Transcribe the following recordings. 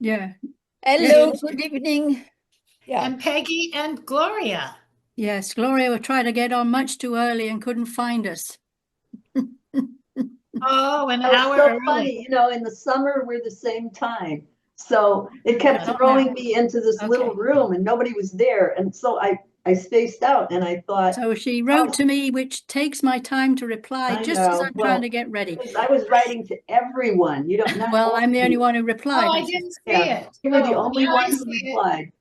Yeah. Hello, good evening. Yeah. And Peggy and Gloria. Yes. Gloria will try to get on much too early and couldn't find us. Oh, an Oh, it's hour so early. funny, in the summer we're the same time. So it kept Oh, no. throwing me into this little Okay. room and nobody was there. And so I spaced out and I thought, So she wrote oh, to me, which takes my time to reply I just as know. I'm trying Well, to get ready. I was writing to everyone. You don't, not Well, I'm the only only, one who Oh, replied, I I think. didn't see yeah, it. you were the Oh, only now I one who see it. replied.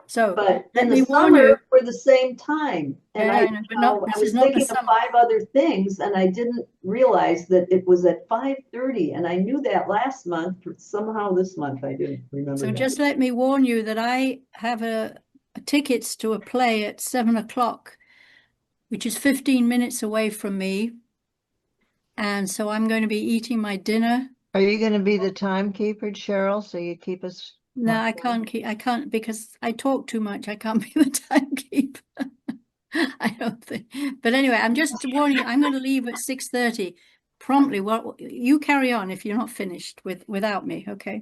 So But in let the me warn summer, you. we're the same time. And Yeah, I know, but not, I this is was not the thinking of summer. 5 other things and I didn't realize that it was at 5:30. And I knew that last month, but somehow this month I didn't remember So that. just let me warn you that I have tickets to a play at 7 o'clock, which is 15 minutes away from me. And so I'm going to be eating my dinner. Are you going to be the timekeeper, Cheryl, so you keep us No, on point? I can't because I talk too much. I can't be the timekeeper. I don't think. But anyway, I'm just warning you, I'm going to leave at 6:30 promptly. Well, you carry on if you're not finished without me, okay?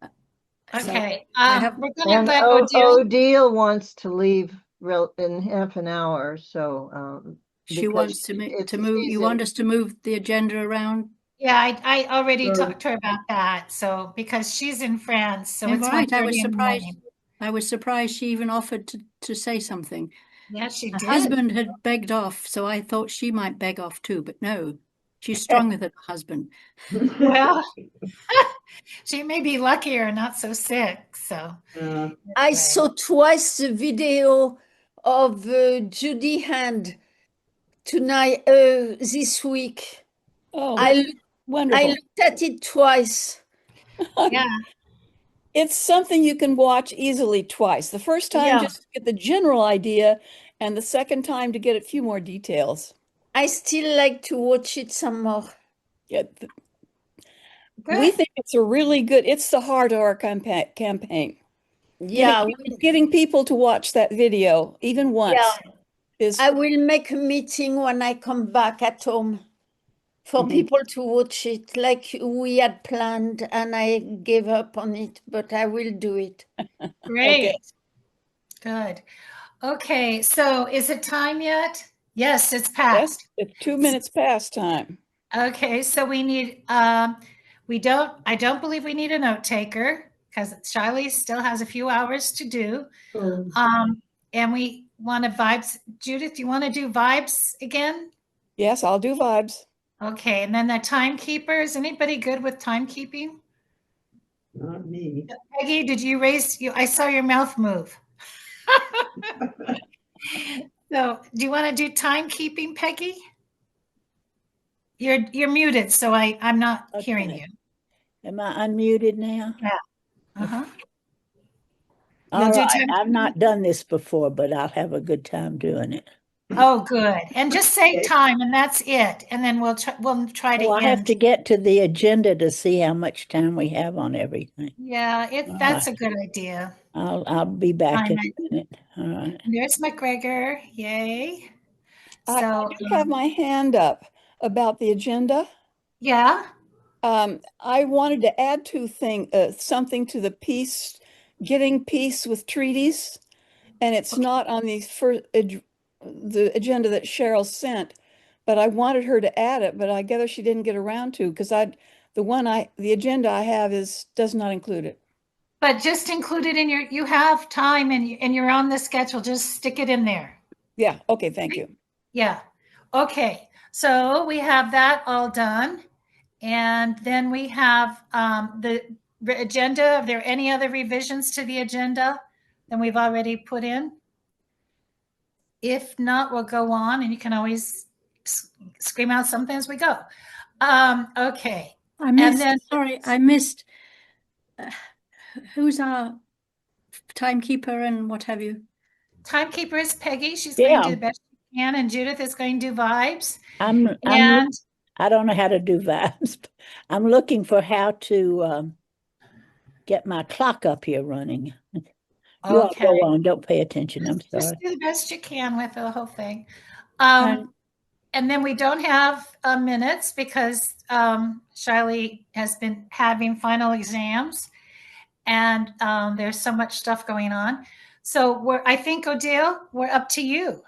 So Okay. I have We're gonna And let Odile. Odile wants to leave real in half an hour, so she because wants to it's move. You want us to move the agenda around? Yeah, I already So talked to her about that. So because she's in France, so Yeah, it's right. 1:30 in the morning. I was surprised she even offered to say something. Yeah, she Her did. husband had begged off, so I thought she might beg off too, but no, she's stronger than her husband. Well, she may be lucky or not so sick. So uh, anyway. I I saw twice the video of Judy Hand tonight, this week. oh, I that's look- I wonderful. looked at it twice. Yeah, It's something you can watch easily twice. The first time Yeah, just to get the general idea, and the second time to get a few more details. I still like to watch it some more. Yeah, we good. think it's a really good, it's the heart of our campaign. Getting Yeah, getting people to watch that video even yeah. once is I will make a meeting when I come back at home for mhm. people to watch it like we had planned, and I gave up on it, but I will do it. Okay. Great. Good. Okay, so is it time yet? Yes, it's Yes, past. it's 2 minutes past time. Okay, so I don't believe we need a note taker because Charlie still has a few hours to do. oh, And we want to vibes. Judith, do you want to do vibes again? Yes, I'll do vibes. Okay, and then the timekeeper. Is anybody good with timekeeping? not me. Peggy, did you raise you? I saw your mouth move. So, do you want to do timekeeping, Peggy? You're muted, so I'm not hearing Okay. you. Am I unmuted now? Yeah. Uh-huh. You'll All do right. I've timekeeping? not done this before, but I'll have a good time doing it. Oh, good. And just say Okay. time, and that's it. And then we'll try Oh, to I have end. to get to the agenda to see how much time we have on everything. Yeah, All that's right. a good idea. I'll be back in Time. a minute. All right. There's McGregor. Yay. I So, do have my hand up about the agenda. yeah. I wanted to add something to the peace, getting peace with treaties, and it's Okay. not on the agenda that Cheryl sent, but I wanted her to add it, but I gather she didn't get around to because the agenda I have does not include it. But just include it in you have time and you're on the schedule. Just stick it in there. Yeah, okay, thank you. Yeah. Okay. So we have that all done. And then we have the agenda. Are there any other revisions to the agenda than we've already put in? If not, we'll go on and you can always scream out something as we go. Okay. And then I missed, uh, who's our timekeeper and what have you? timekeeper is Peggy. She's going to Yeah, do the best she can. And Judith is going to do vibes. I'm And I don't know how to do vibes. I'm looking for how to get my clock up here running. You all okay. go on. Don't pay attention. I'm Just sorry. do the best you can with the whole thing. Um, And and then we don't have minutes because Charlie has been having final exams. and there's so much stuff going on. So I think, Odile, we're up to you.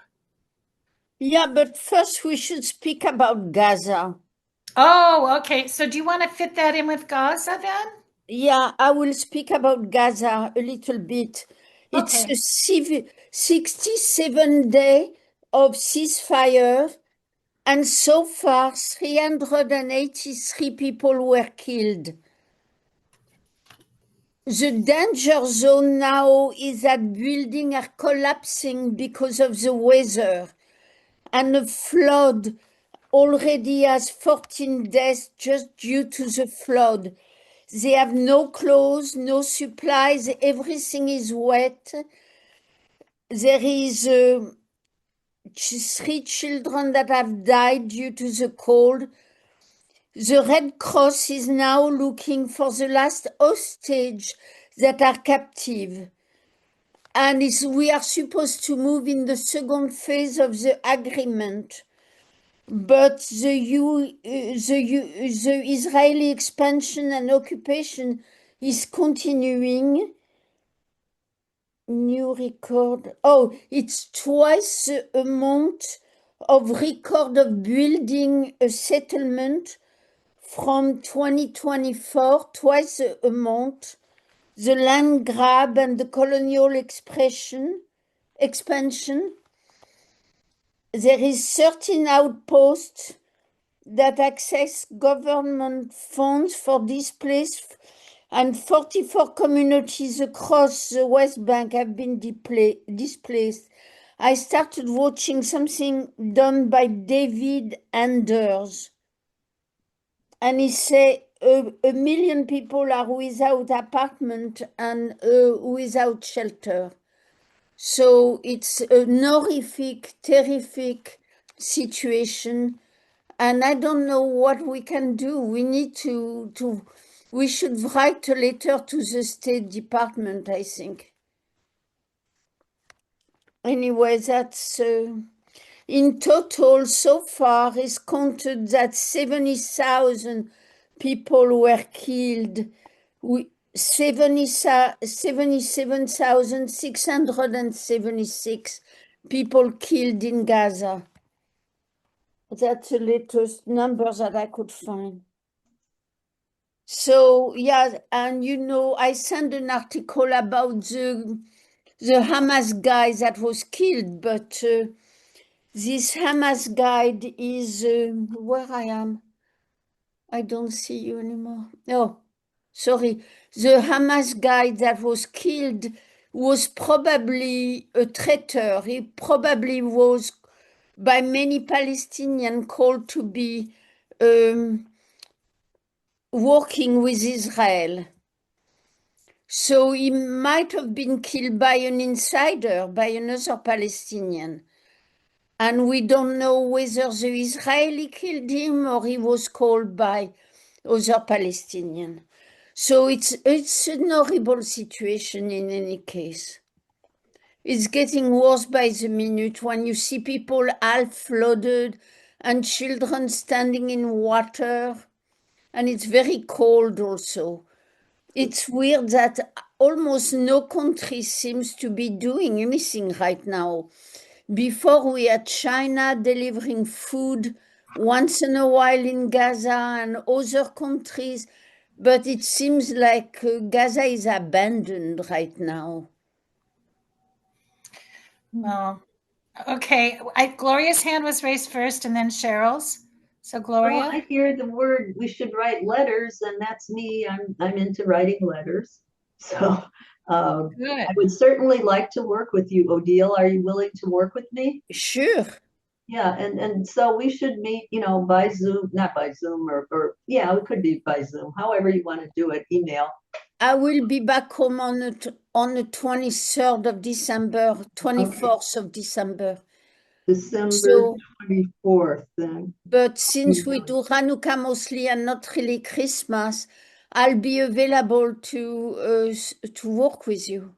Yeah, but first we should speak about Gaza. Oh, okay. So do you want to fit that in with Gaza then? Yeah, I will speak about Gaza a little bit. It's Okay. a 67 day of ceasefire, and so far 383 people were killed. The danger zone now is that buildings are collapsing because of the weather, and a flood already has 14 deaths just due to the flood. They have no clothes, no supplies, everything is wet. There is 3 children that have died due to the cold. The Red Cross is now looking for the last hostage that are captive. And we are supposed to move in the second phase of the agreement. But the Israeli expansion and occupation is continuing. New record. Oh, it's twice the amount of record of building a settlement from 2024, twice the amount. The land grab and the colonial expansion. There is 13 outposts that access government funds for displaced, and 44 communities across the West Bank have been displaced. I started watching something done by David Anders, and he said 1 million people are without apartment and without shelter. So it's an horrific, terrific situation. And I don't know what we can do. We need we should write a letter to the State Department, I think. Anyway, that's, in total, so far, it's counted that 70,000 people were killed. 77,676 people killed in Gaza. That's the latest number that I could find. So, yeah, and I sent an article about the Hamas guy that was killed, but this Hamas guy is where I am. I don't see you anymore. Oh, sorry. The Hamas guy that was killed was probably a traitor. He probably was by many Palestinians called to be working with Israel. So he might have been killed by an insider, by another Palestinian. And we don't know whether the Israeli killed him or he was called by other Palestinians. So it's an horrible situation in any case. It's getting worse by the minute when you see people half flooded and children standing in water. And it's very cold also. It's weird that almost no country seems to be doing anything right now. Before we had China delivering food once in a while in Gaza and other countries, but it seems like Gaza is abandoned right now. Well, okay. Gloria's hand was raised first and then Cheryl's. So Gloria. Well, I hear the word we should write letters, and that's me. I'm into writing letters. So Good. I would certainly like to work with you, Odile. Are you willing to work with me? Sure. Yeah, and so we should meet, by Zoom, not by Zoom, or yeah, it could be by Zoom, however you want to do it, email. I will be back home on the 23rd of December, 24th of December. December So, 24th then. but since we do Hanukkah mostly and not really Christmas, I'll be available to work with you.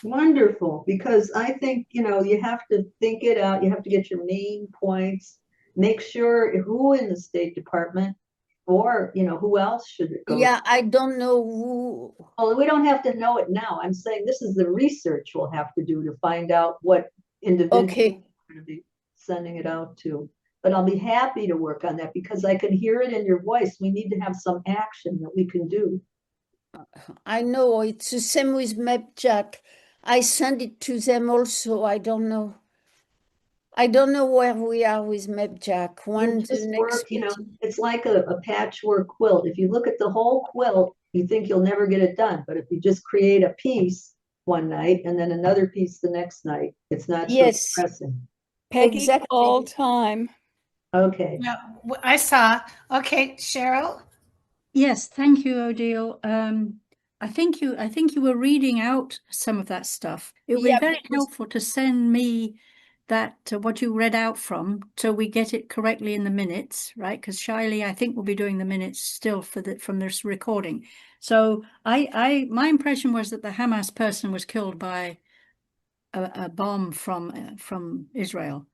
Wonderful, because I think, you have to think it out. You have to get your main points, make sure who in the State Department, Or, who else should it go to? Yeah, I don't know who. Well, we don't have to know it now. I'm saying this is the research we'll have to do to find out what individuals Okay. we're going to be sending it out to. But I'll be happy to work on that because I can hear it in your voice. We need to have some action that we can do. I know it's the same with MapJack. I send it to them also. I don't know. I don't know where we are with MapJack. We'll When the just next work, meeting. it's like a patchwork quilt. If you look at the whole quilt, you think you'll never get it done. But if you just create a piece one night and then another piece the next night, it's not so Yes, depressing. Peggy, exactly. all time. Okay. Yeah, I saw. Okay, Cheryl. Yes, thank you, Odile. I think you were reading out some of that stuff. It would be Yeah, very because- helpful to send me that what you read out from, so we get it correctly in the minutes, right? Because Shiley, I think, will be doing the minutes still from this recording. So my impression was that the Hamas person was killed by a bomb from Israel.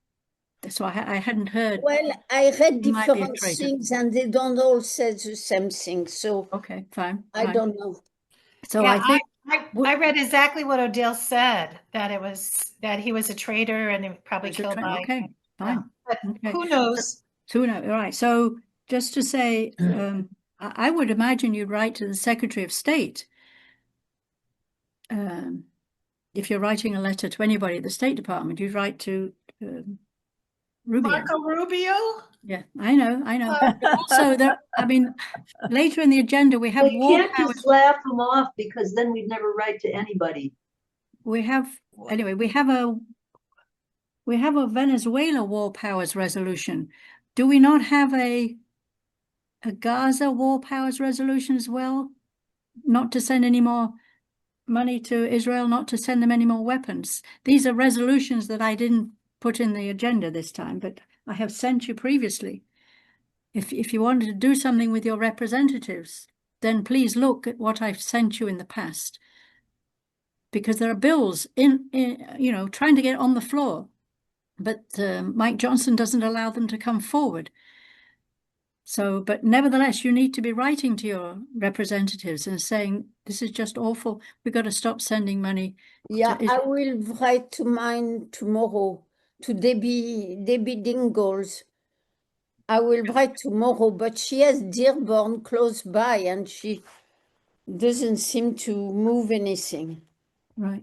So I hadn't heard. Well, I read He might be a different traitor. things and they don't all say the same thing. So Okay, fine. I fine. don't know. So Yeah, I think. I read exactly what Odile said, that he was a traitor and he was probably killed by. Okay, fine. But Okay. who knows? So no, right. So just to say, I would imagine you'd write to the Secretary of State. If you're writing a letter to anybody at the State Department, you'd write to Rubio. Marco Rubio? Yeah, I know. Also, later in the agenda we have We war can't powers. just laugh them off because then we'd never write to anybody. We have a Venezuela war powers resolution. Do we not have a Gaza war powers resolution as well? Not to send any more money to Israel, not to send them any more weapons. These are resolutions that I didn't put in the agenda this time, but I have sent you previously. If you wanted to do something with your representatives, then please look at what I've sent you in the past. Because there are bills in trying to get on the floor, but Mike Johnson doesn't allow them to come forward. So, but nevertheless, you need to be writing to your representatives and saying, this is just awful. We've got to stop sending money. Yeah, to I Israel. will write to mine tomorrow, to Debbie Dingles. I will write tomorrow, but she has Dearborn close by and she doesn't seem to move anything. Right.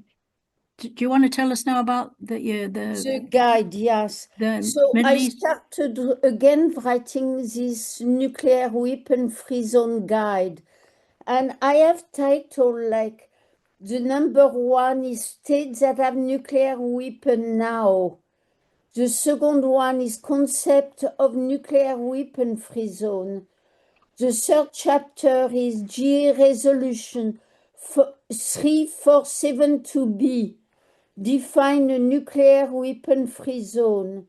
Do you want to tell us now about the The guide, yes. the So Middle I East? started again writing this nuclear weapon free zone guide. And I have title like the number 1 is states that have nuclear weapon now. The second one is concept of nuclear weapon free zone. The third chapter is GA resolution 3472B. Define a nuclear weapon free zone.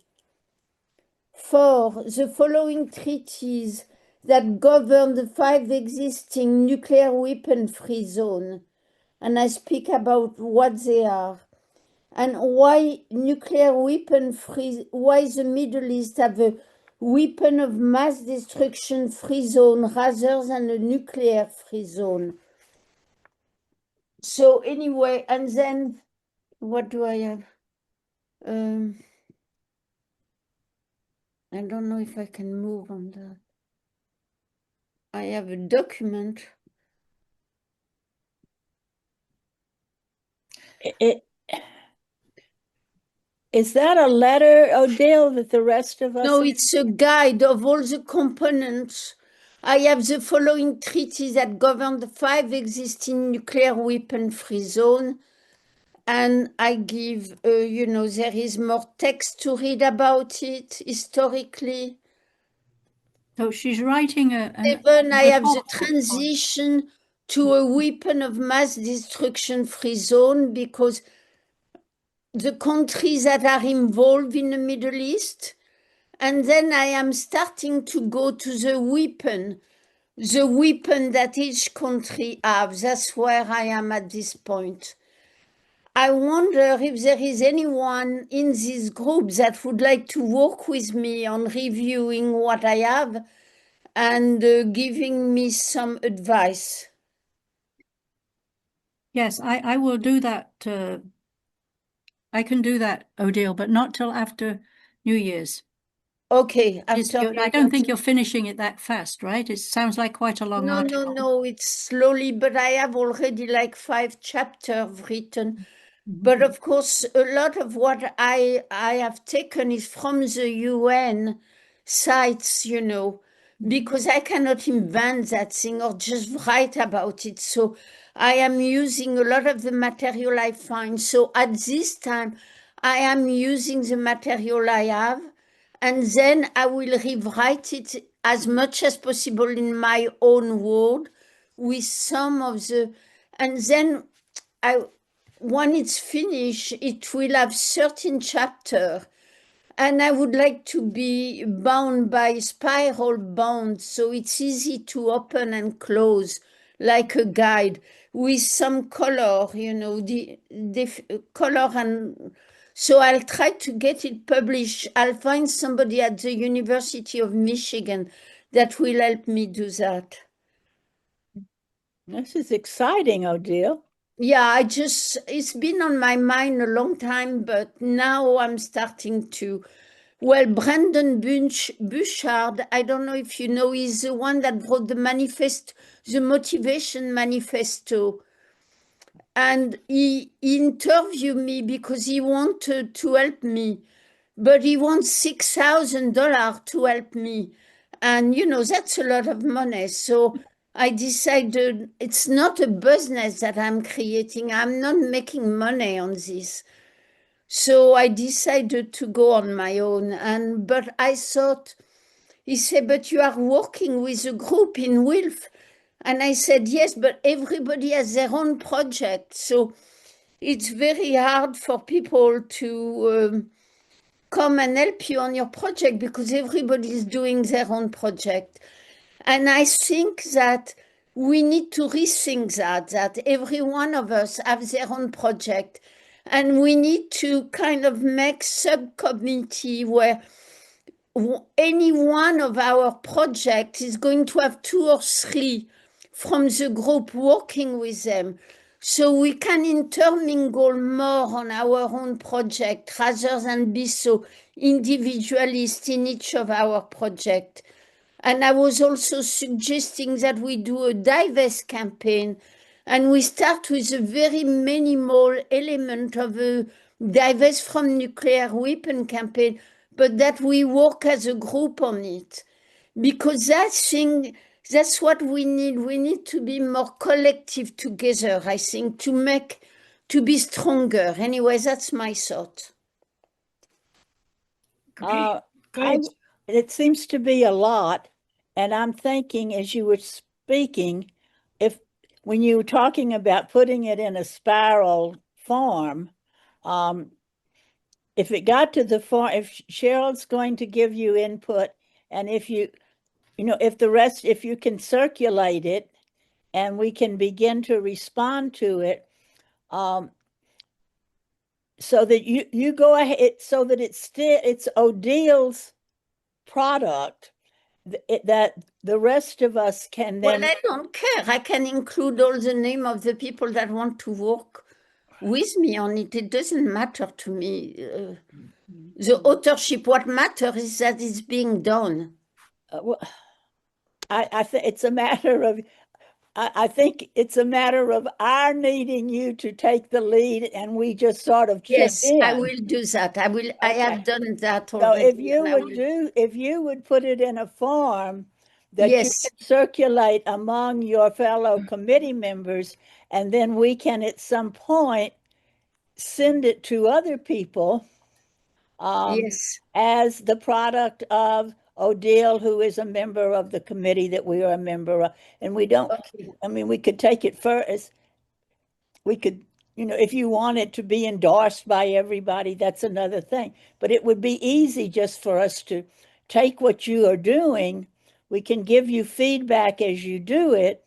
4. The following treaties that govern the 5 existing nuclear weapon free zones. And I speak about what they are. And why nuclear weapon free, why the Middle East have a weapon of mass destruction free zone rather than a nuclear free zone. So anyway, and then what do I have? I don't know if I can move on that. I have a document. Is that a letter, Odile, that the rest of us? No, it's a guide of all the components. I have the following treaties that govern the 5 existing nuclear weapon free zones. And I give, there is more text to read about it historically. So she's writing Even I have the report. transition to a weapon of mass destruction free zone because the countries that are involved in the Middle East. And then I am starting to go to the weapon that each country has. That's where I am at this point. I wonder if there is anyone in this group that would like to work with me on reviewing what I have and giving me some advice. Yes, I will do that. I can do that, Odile, but not till after New Year's. Okay, I after don't think you're finishing it that fast, right? It sounds like quite a long No, article. no, it's slowly, but I have already like 5 chapters written. Mhm. But of course, a lot of what I have taken is from the UN sites, you know, because I cannot invent that thing or just write about it. So I am using a lot of the material I find. So at this time, I am using the material I have, and then I will rewrite it as much as possible in my own word with some of the, and then when it's finished, it will have 13 chapters. And I would like to be bound by spiral bound, so it's easy to open and close like a guide with some color, you know, the color. And so I'll try to get it published. I'll find somebody at the University of Michigan that will help me do that. This is exciting, Odile. Yeah, it's been on my mind a long time, but now I'm starting to. Well, Brandon Bouchard, I don't know if you know, he's the one that wrote the Motivation Manifesto. And he interviewed me because he wanted to help me, but he wants $6,000 to help me. And, you know, that's a lot of money. So I decided it's not a business that I'm creating. I'm not making money on this. So I decided to go on my own. But I thought, he said, but you are working with a group in WILF. And I said, yes, but everybody has their own project. So it's very hard for people to come and help you on your project because everybody is doing their own project. And I think that we need to rethink that every one of us have their own project. And we need to kind of make subcommittee where any one of our projects is going to have 2 or 3 from the group working with them. So we can intermingle more on our own project rather than be so individualist in each of our projects. And I was also suggesting that we do a divest campaign, and we start with a very minimal element of a divest from nuclear weapon campaign, but that we work as a group on it. Because that's what we need. We need to be more collective together, I think, to be stronger. Anyway, that's my thought. Okay, I, good. it seems to be a lot. And I'm thinking, as you were speaking, when you were talking about putting it in a spiral form, if it got to the form, if Cheryl's going to give you input, and if you know, if you can circulate it and we can begin to respond to it, so that you go ahead, so that it's Odile's product, that the rest of us can Well, then. I don't care. I can include all the name of the people that want to work with me on it. It doesn't matter to me. The authorship, what matters is that it's being done. Well, I think it's a matter of. I think it's a matter of our needing you to take the lead, and we just sort of chip Yes, in. I will do that. I will. I have done that So already. and I will- if you would put it in a form that you Yes, can circulate among your fellow committee members, and then we can at some point send it to other people yes. as the product of Odile, who is a member of the committee that we are a member of. And we don't, Okay. I mean, we could take it first. We could, you know, if you want it to be endorsed by everybody, that's another thing. But it would be easy just for us to take what you are doing. We can give you feedback as you do it.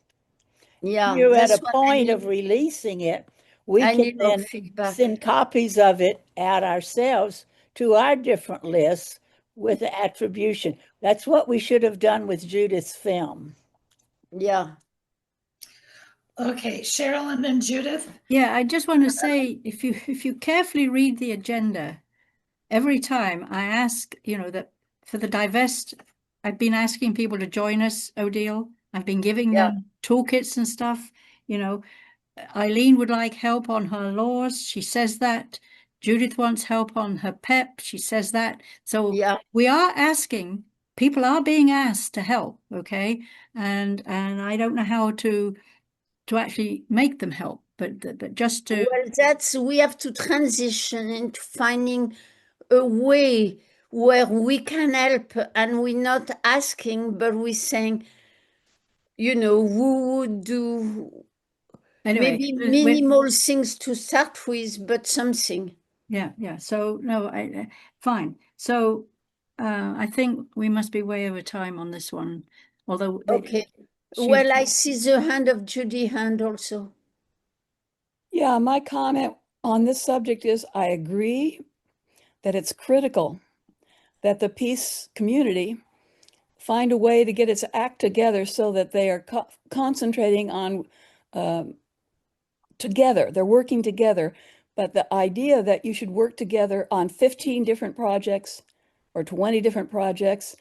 Yeah, You're at a that's what I point need. of releasing it. We I can need more then feedback. send copies of it out ourselves to our different lists with the attribution. That's what we should have done with Judith's film. Yeah. Okay, Cheryl and then Judith. Yeah, I just want to say, if you carefully read the agenda, every time I ask, that for the divest, I've been asking people to join us, Odile. I've been giving Yeah. them toolkits and stuff. Eileen would like help on her laws. She says that. Judith wants help on her PEP. She says that. So Yeah. we are asking, people are being asked to help, okay? And I don't know how to actually make them help, but just to Well, we have to transition into finding a way where we can help, and we're not asking, but we're saying, who would do anyway. maybe minimal things to start with, but something. Yeah. So no, fine. So I think we must be way over time on this one. Although Okay. Well, I see the hand of Judy hand also. Yeah, my comment on this subject is I agree that it's critical that the peace community find a way to get its act together so that they are concentrating on together, they're working together. But the idea that you should work together on 15 different projects or 20 different projects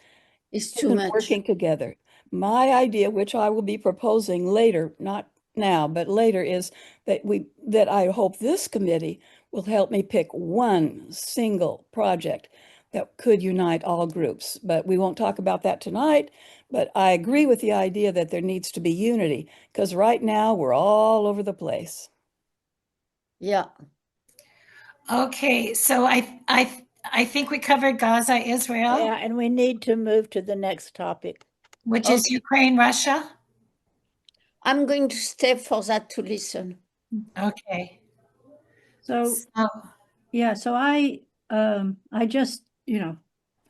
It's too isn't much. working together. My idea, which I will be proposing later, not now, but later, is that I hope this committee will help me pick one single project that could unite all groups. But we won't talk about that tonight. But I agree with the idea that there needs to be unity, because right now we're all over the place. Yeah. Okay, so I think we covered Gaza, Israel, Yeah, and we need to move to the next topic. which is Ukraine, Russia. I'm going to stay for that to listen. Okay. So yeah, so I just,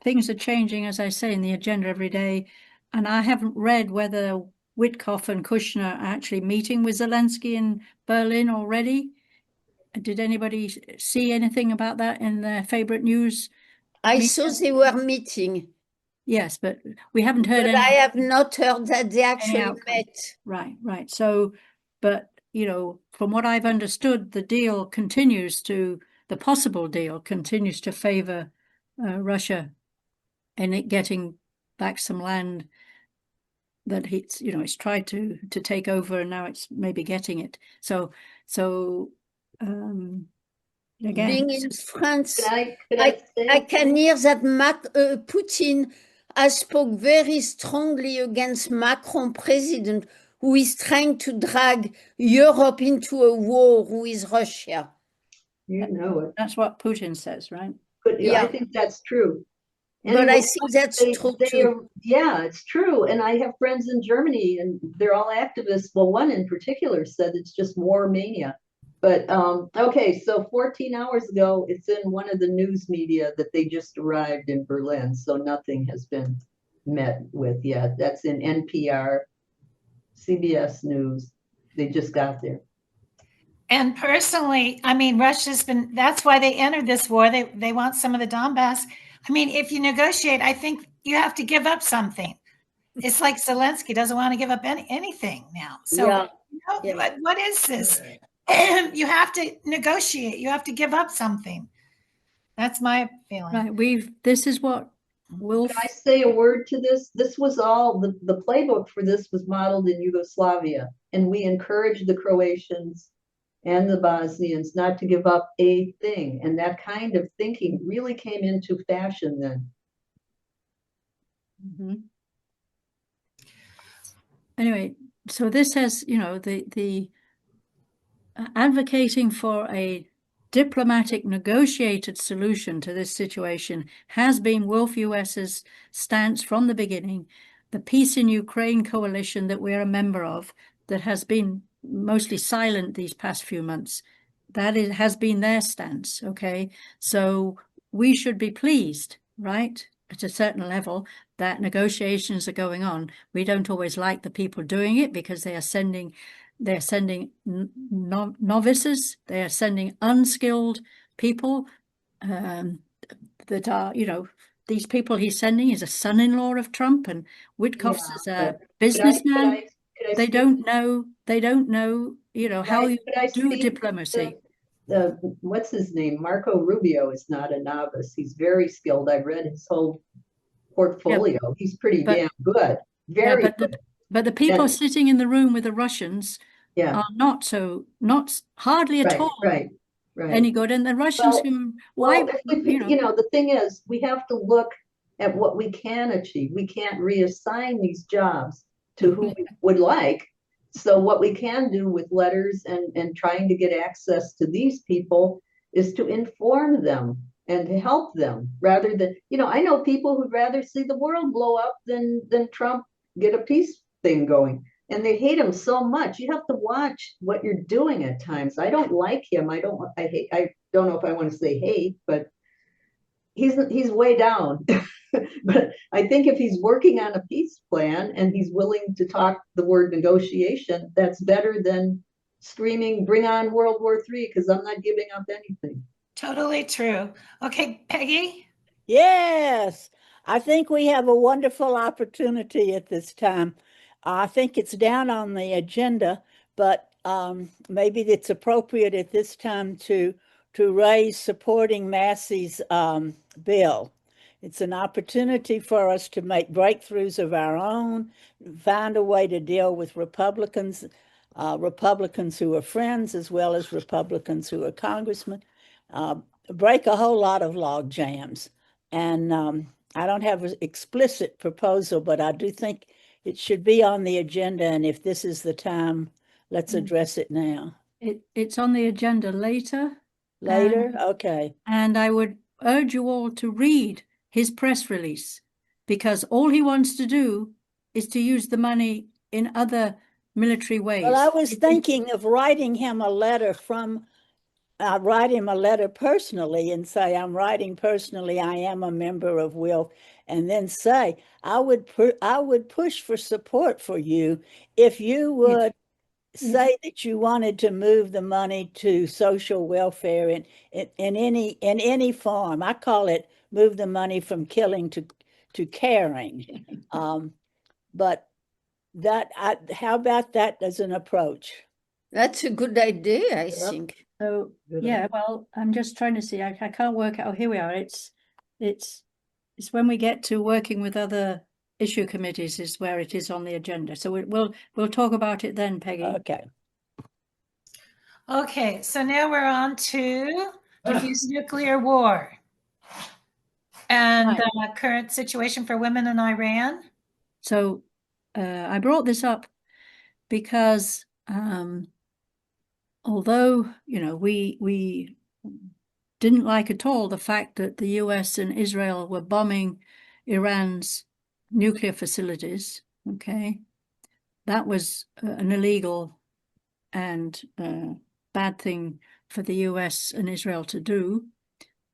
things are changing, as I say, in the agenda every day. And I haven't read whether Witkoff and Kushner are actually meeting with Zelensky in Berlin already. Did anybody see anything about that in their favorite news? I saw they were meeting, Yes, but we haven't heard but any. I have not heard that they actually outcome. met. Right. So, but, from what I've understood, the possible deal continues to favor Russia and it getting back some land that it's tried to take over, and now it's maybe getting it. So again, Being in France, Could I say? I can hear that Putin has spoke very strongly against Macron president, who is trying to drag Europe into a war with Russia. You know it. that's what Putin says, right? But Yeah. I think that's true. But I Anyway, think that's true too. yeah, it's true. And I have friends in Germany and they're all activists. Well, one in particular said it's just war mania. But okay, so 14 hours ago, it's in one of the news media that they just arrived in Berlin. So nothing has been met with yet. That's in NPR, CBS News. They just got there. And personally, I mean, that's why they entered this war. They want some of the Donbass. I mean, if you negotiate, I think you have to give up something. It's like Zelensky doesn't want to give up anything now. So Yeah. what is this? You have to negotiate. You have to give up something. That's my feeling. Right. This is what Can I say a word to this? This was all the playbook for this was modeled in Yugoslavia, and we encouraged the Croatians and the Bosnians not to give up a thing. And that kind of thinking really came into fashion then. Mm-hmm. Anyway, so this has, the advocating for a diplomatic negotiated solution to this situation has been WILPF US's stance from the beginning. The Peace in Ukraine coalition that we're a member of, that has been mostly silent these past few months, has been their stance, okay? So we should be pleased, right, at a certain level, that negotiations are going on. We don't always like the people doing it because they're sending novices, they are sending unskilled people that are, these people he's sending is a son-in-law of Trump, and Witkoff's Yeah, is a but businessman. could I They speak- don't know, how you could I do speak to diplomacy. what's his name? Marco Rubio is not a novice. He's very skilled. I've read his whole portfolio. He's pretty but- damn good. Yeah, Very but good. the people And- sitting in the room with the Russians Yeah, are not hardly at all right. any good. And the Russians Well, if the thing is, we have to look at what we can achieve. We can't reassign these jobs to who we would like. So what we can do with letters and trying to get access to these people is to inform them and to help them rather than, I know people who'd rather see the world blow up than Trump get a peace thing going. And they hate him so much. You have to watch what you're doing at times. I don't like him. I don't know if I want to say hate, but he's way down. But I think if he's working on a peace plan and he's willing to talk the word negotiation, that's better than screaming, bring on World War III, because I'm not giving up anything. Totally true. Okay, Peggy? Yes, I think we have a wonderful opportunity at this time. I think it's down on the agenda, but maybe it's appropriate at this time to raise supporting Massey's bill. It's an opportunity for us to make breakthroughs of our own, find a way to deal with Republicans who are friends as well as Republicans who are congressmen, break a whole lot of log jams. And I don't have an explicit proposal, but I do think it should be on the agenda. And if this is the time, let's address it now. It's on the agenda later. Later? Okay. And I would urge you all to read his press release, because all he wants to do is to use the money in other military ways. Well, I was thinking of writing him a letter write him a letter personally and say, I'm writing personally, I am a member of WILPF, and then say, I would push for support for you if you would say that you wanted to move the money to social welfare in any form. I call it move the money from killing to caring. But how about that as an approach? That's a good idea, I think. So yeah, well, I'm just trying to see. I can't work out. Oh, here we are. It's when we get to working with other issue committees is where it is on the agenda. So we'll talk about it then, Peggy. Okay. Okay, so now we're on to diffuse nuclear war and the current situation for women in Iran. So I brought this up because although, we didn't like at all the fact that the US and Israel were bombing Iran's nuclear facilities, okay, that was an illegal and bad thing for the US and Israel to do.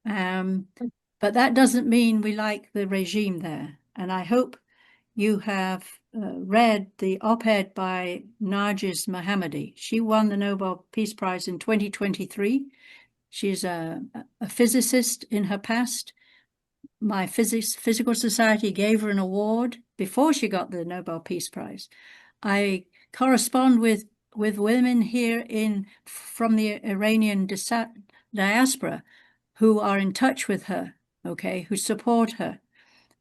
But that doesn't mean we like the regime there. And I hope you have read the op-ed by Narges Mohammadi. She won the Nobel Peace Prize in 2023. She's a physicist in her past. My Physical Society gave her an award before she got the Nobel Peace Prize. I correspond with women here from the Iranian diaspora who are in touch with her, okay, who support her.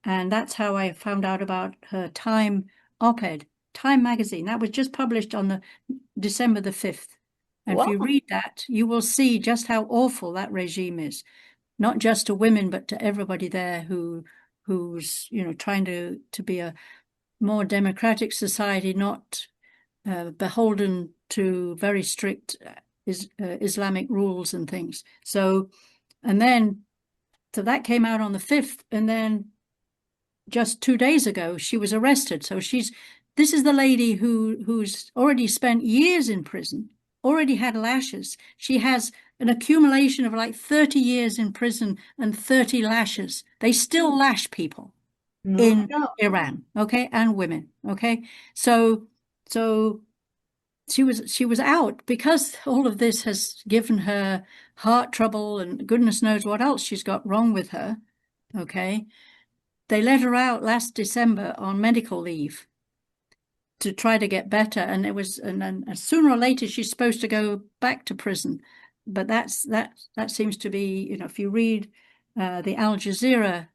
And that's how I found out about her Time op-ed, Time magazine. That was just published on December the 5th. And if you read that, you will see just how awful that regime is, not just to women, but to everybody there who's trying to be a more democratic society, not beholden to very strict Islamic rules and things. So that came out on the 5th, and then just 2 days ago she was arrested. So this is the lady who's already spent years in prison, already had lashes. She has an accumulation of like 30 years in prison and 30 lashes. They still lash people in Iran, okay, and women, okay. So she was out because all of this has given her heart trouble and goodness knows what else she's got wrong with her, okay. they let her out last December on medical leave to try to get better, and then sooner or later she's supposed to go back to prison. But that seems to be, if you read the Al Jazeera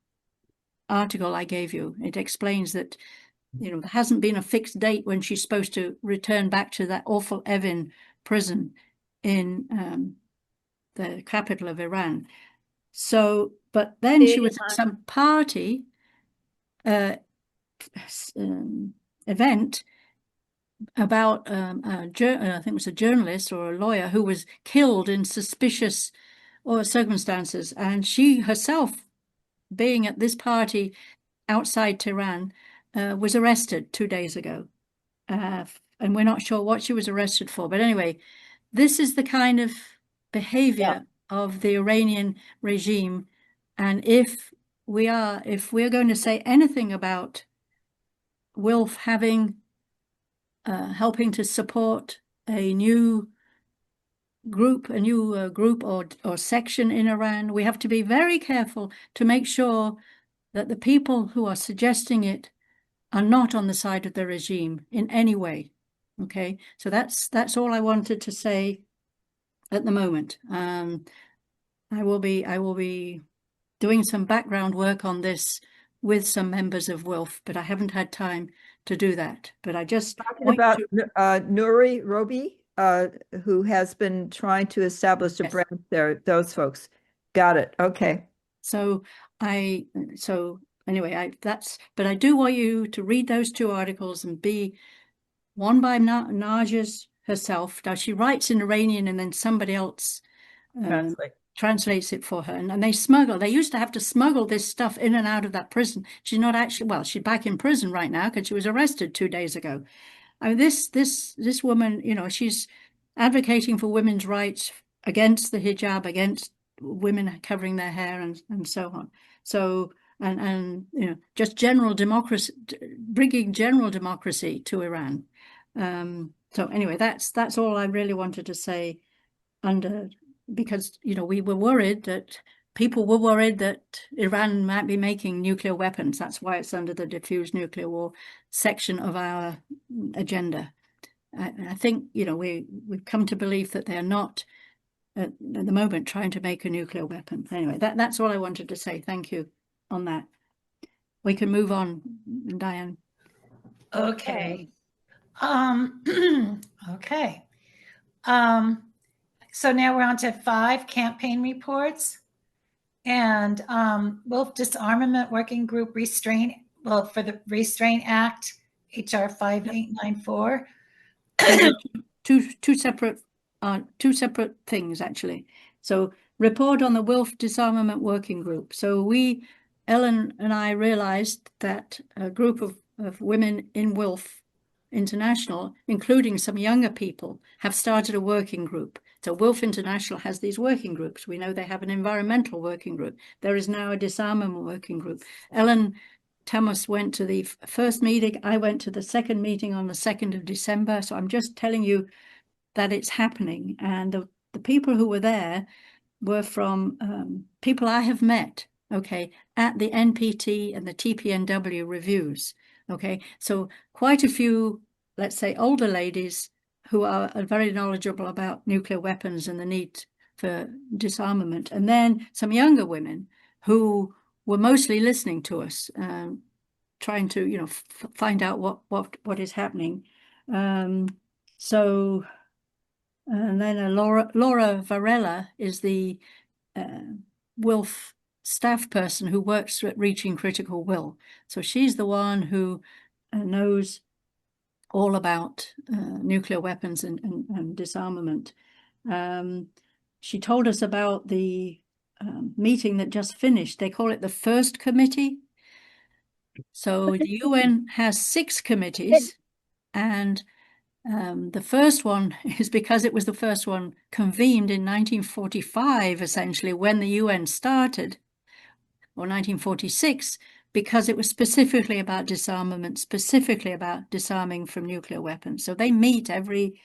article I gave you, it explains that there hasn't been a fixed date when she's supposed to return back to that awful Evin prison in the capital of Iran. So, but then she was at some party event about I think it was a journalist or a lawyer who was killed in suspicious circumstances, and she herself, being at this party outside Tehran, was arrested 2 days ago, and we're not sure what she was arrested for. But anyway, this is the kind of behavior of the Iranian regime, and if we're going to say anything about WILPF having helping to support a new group or section in Iran, we have to be very careful to make sure that the people who are suggesting it are not on the side of the regime in any way. Okay, so that's all I wanted to say at the moment. I will be doing some background work on this with some members of WILPF, but I haven't had time to do that. But I just talking about Nuri Robi, who has been trying to establish a Yes. branch there. Those folks, got it. Okay. So anyway, but I do want you to read those 2 articles, and one by Naja's herself. Now she writes in Iranian, and then somebody else translates it for her, and they used to have to smuggle this stuff in and out of that prison. She's not actually, well, she's back in prison right now because she was arrested 2 days ago. I mean, this woman, she's advocating for women's rights, against the hijab, against women covering their hair, and so on. So and just general democracy, bringing general democracy to Iran. So anyway, that's all I really wanted to say, because we were worried that people were worried that Iran might be making nuclear weapons. That's why it's under the diffuse nuclear war section of our agenda. I think we've come to believe that they're not at the moment trying to make a nuclear weapon. Anyway, that's all I wanted to say. Thank you on that. We can move on, Diane. Okay. Okay. So now we're on to 5 campaign reports, and WILPF Disarmament Working Group for the Restraint Act, HR 5894. Two separate things, actually. So report on the WILPF Disarmament Working Group. So Ellen and I realized that a group of women in WILPF International, including some younger people, have started a working group. So WILPF International has these working groups. We know they have an environmental working group. There is now a disarmament working group. Ellen Thomas went to the first meeting. I went to the second meeting on the 2nd of December. So I'm just telling you that it's happening. And the people who were there were from people I have met, okay, at the NPT and the TPNW reviews, okay. So quite a few, let's say, older ladies who are very knowledgeable about nuclear weapons and the need for disarmament. And then some younger women who were mostly listening to us, trying to, find out what is happening. So, and then Laura Varela is the WILPF staff person who works at Reaching Critical Will. So she's the one who knows all about nuclear weapons and disarmament. She told us about the meeting that just finished. They call it the first committee. So the UN has 6 committees, and the first one is because it was the first one convened in 1945, essentially, when the UN started, or 1946, because it was specifically about disarmament, specifically about disarming from nuclear weapons. So they meet every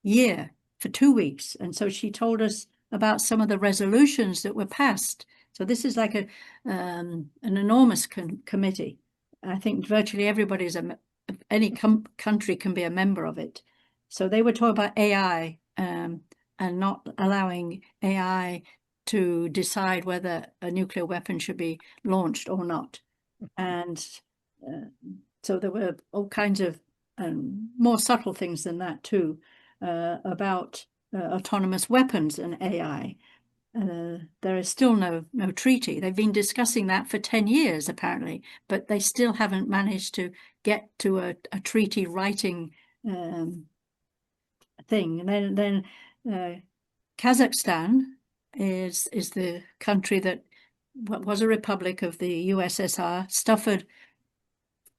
year for 2 weeks. And so she told us about some of the resolutions that were passed So this is like an enormous committee. I think virtually everybody is any country can be a member of it. So they were talking about AI and not allowing AI to decide whether a nuclear weapon should be launched or not. And so there were all kinds of more subtle things than that too, about autonomous weapons and AI. There is still no treaty. They've been discussing that for 10 years, apparently, but they still haven't managed to get to a treaty writing thing. And then Kazakhstan is the country that was a republic of the USSR, suffered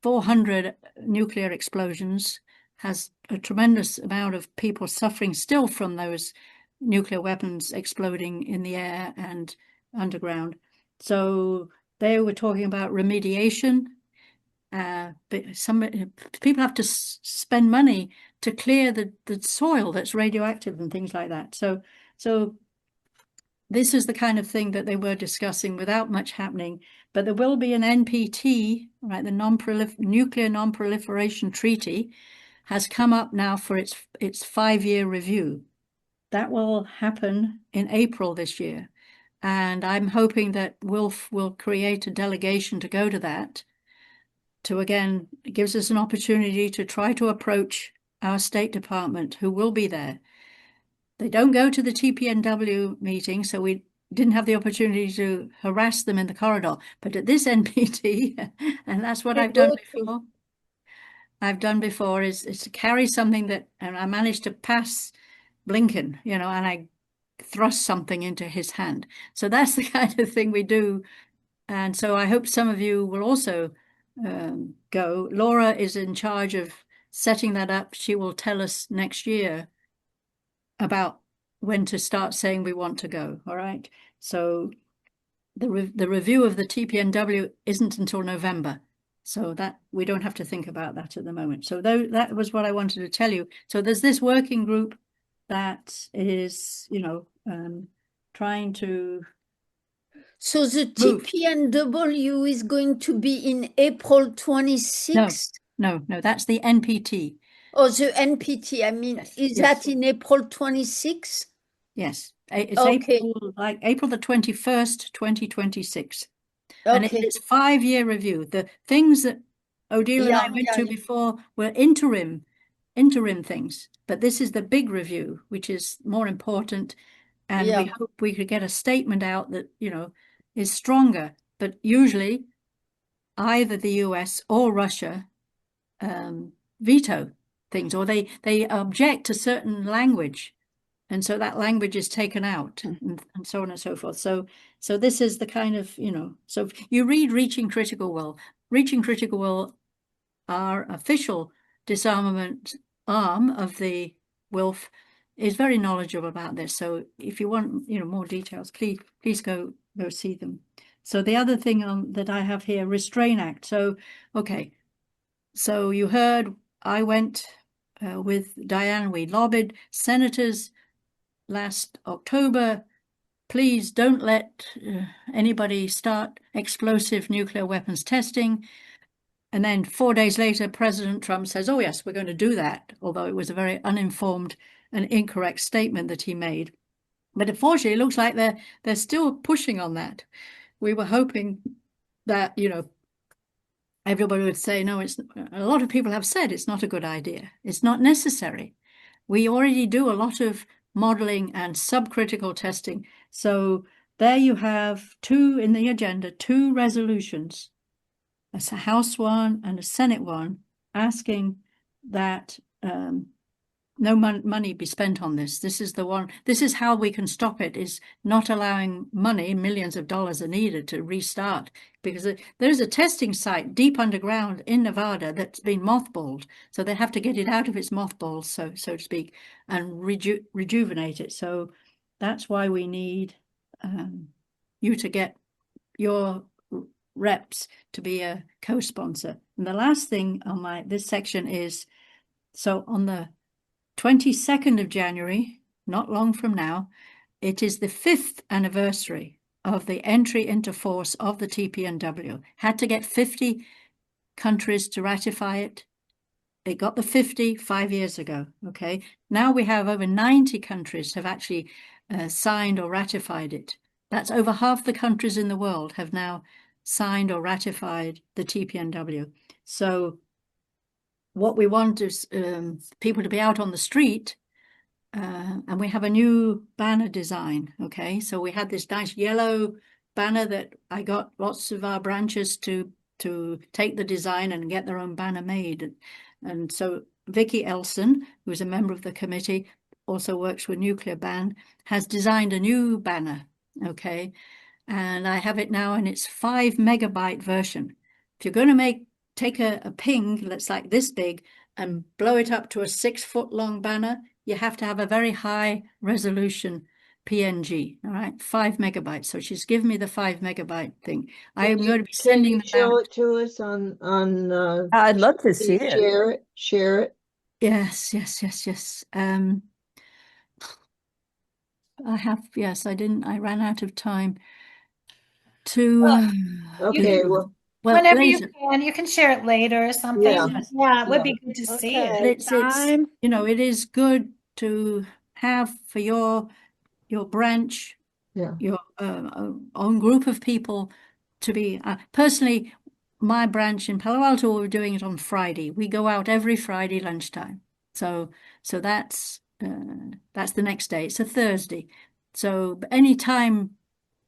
400 nuclear explosions, has a tremendous amount of people suffering still from those nuclear weapons exploding in the air and underground. So they were talking about remediation. But people have to spend money to clear the soil that's radioactive and things like that. So this is the kind of thing that they were discussing without much happening. But there will be an NPT, right? The Nuclear Non-Proliferation Treaty has come up now for its 5-year review. That will happen in April this year. And I'm hoping that WILPF will create a delegation to go to that. To again, it gives us an opportunity to try to approach our State Department, who will be there. They don't go to the TPNW meeting, so we didn't have the opportunity to harass them in the corridor. But at this NPT, and that's what I've done before, is to carry something that, and I managed to pass Blinken, and I thrust something into his hand. So that's the kind of thing we do. And so I hope some of you will also go. Laura is in charge of setting that up. She will tell us next year about when to start saying we want to go. All right. So the review of the TPNW isn't until November. So that we don't have to think about that at the moment. So that was what I wanted to tell you. So there's this working group that is, trying to. So the TPNW is going to be in April 26th? No, that's the NPT. Oh, the NPT, I mean, is that in April 26th? Yes, it's April the 21st, 2026. And it's 5-year review. The things that Odile and I went to before were interim things, but this is the big review, which is more important. And we hope we could get a statement out that, is stronger. But usually either the US or Russia veto things, or they object to certain language. And so that language is taken out and so on and so forth. So this is the kind of, so if you read Reaching Critical Will, our official disarmament arm of the WILPF is very knowledgeable about this. So if you want, more details, please go see them. So the other thing that I have here, Restrain Act. So, okay. So you heard I went with Diane, we lobbied senators last October, please don't let anybody start explosive nuclear weapons testing. And then 4 days later, President Trump says, oh, yes, we're going to do that, although it was a very uninformed and incorrect statement that he made. But unfortunately, it looks like they're still pushing on that. We were hoping that, everybody would say, no, a lot of people have said it's not a good idea. It's not necessary. We already do a lot of modeling and subcritical testing. So there you have two in the agenda, 2 resolutions, a House one and a Senate one, asking that no money be spent on this. This is how we can stop it, is not allowing money. Millions of dollars are needed to restart, because there's a testing site deep underground in Nevada that's been mothballed. So they have to get it out of its mothballs, so to speak, and rejuvenate it. So that's why we need you to get your reps to be a co-sponsor. And the last thing on this section is, so on the 22nd of January, not long from now, it is the 5th anniversary of the entry into force of the TPNW. Had to get 50 countries to ratify it. It got the 50 5 years ago. Okay. Now we have over 90 countries have actually signed or ratified it. That's over half the countries in the world have now signed or ratified the TPNW. So what we want is people to be out on the street, and we have a new banner design. Okay, so we had this nice yellow banner that I got lots of our branches to take the design and get their own banner made. And so Vicky Elson, who is a member of the committee, also works with Nuclear Ban, has designed a new banner. Okay, and I have it now in its 5 megabyte version. If you're going to take a ping that's like this big and blow it up to a 6-foot long banner, you have to have a very high resolution PNG. All right, 5 megabytes. So she's given me the 5 megabyte thing. I am going to be Can sending you them show out. it to us on I'd love to can see you it. share it? Yes. I have, yes, I didn't, I ran out of time to Okay, well, Whenever later. you can share it later or something. Yeah. Yes. Yeah, it would Yeah. be good to see Okay. it. But it's Time. you know, it is good to have for your branch, Yeah. your own group of people to be personally, my branch in Palo Alto, we're doing it on Friday. We go out every Friday lunchtime. So that's the next day. It's a Thursday. So any time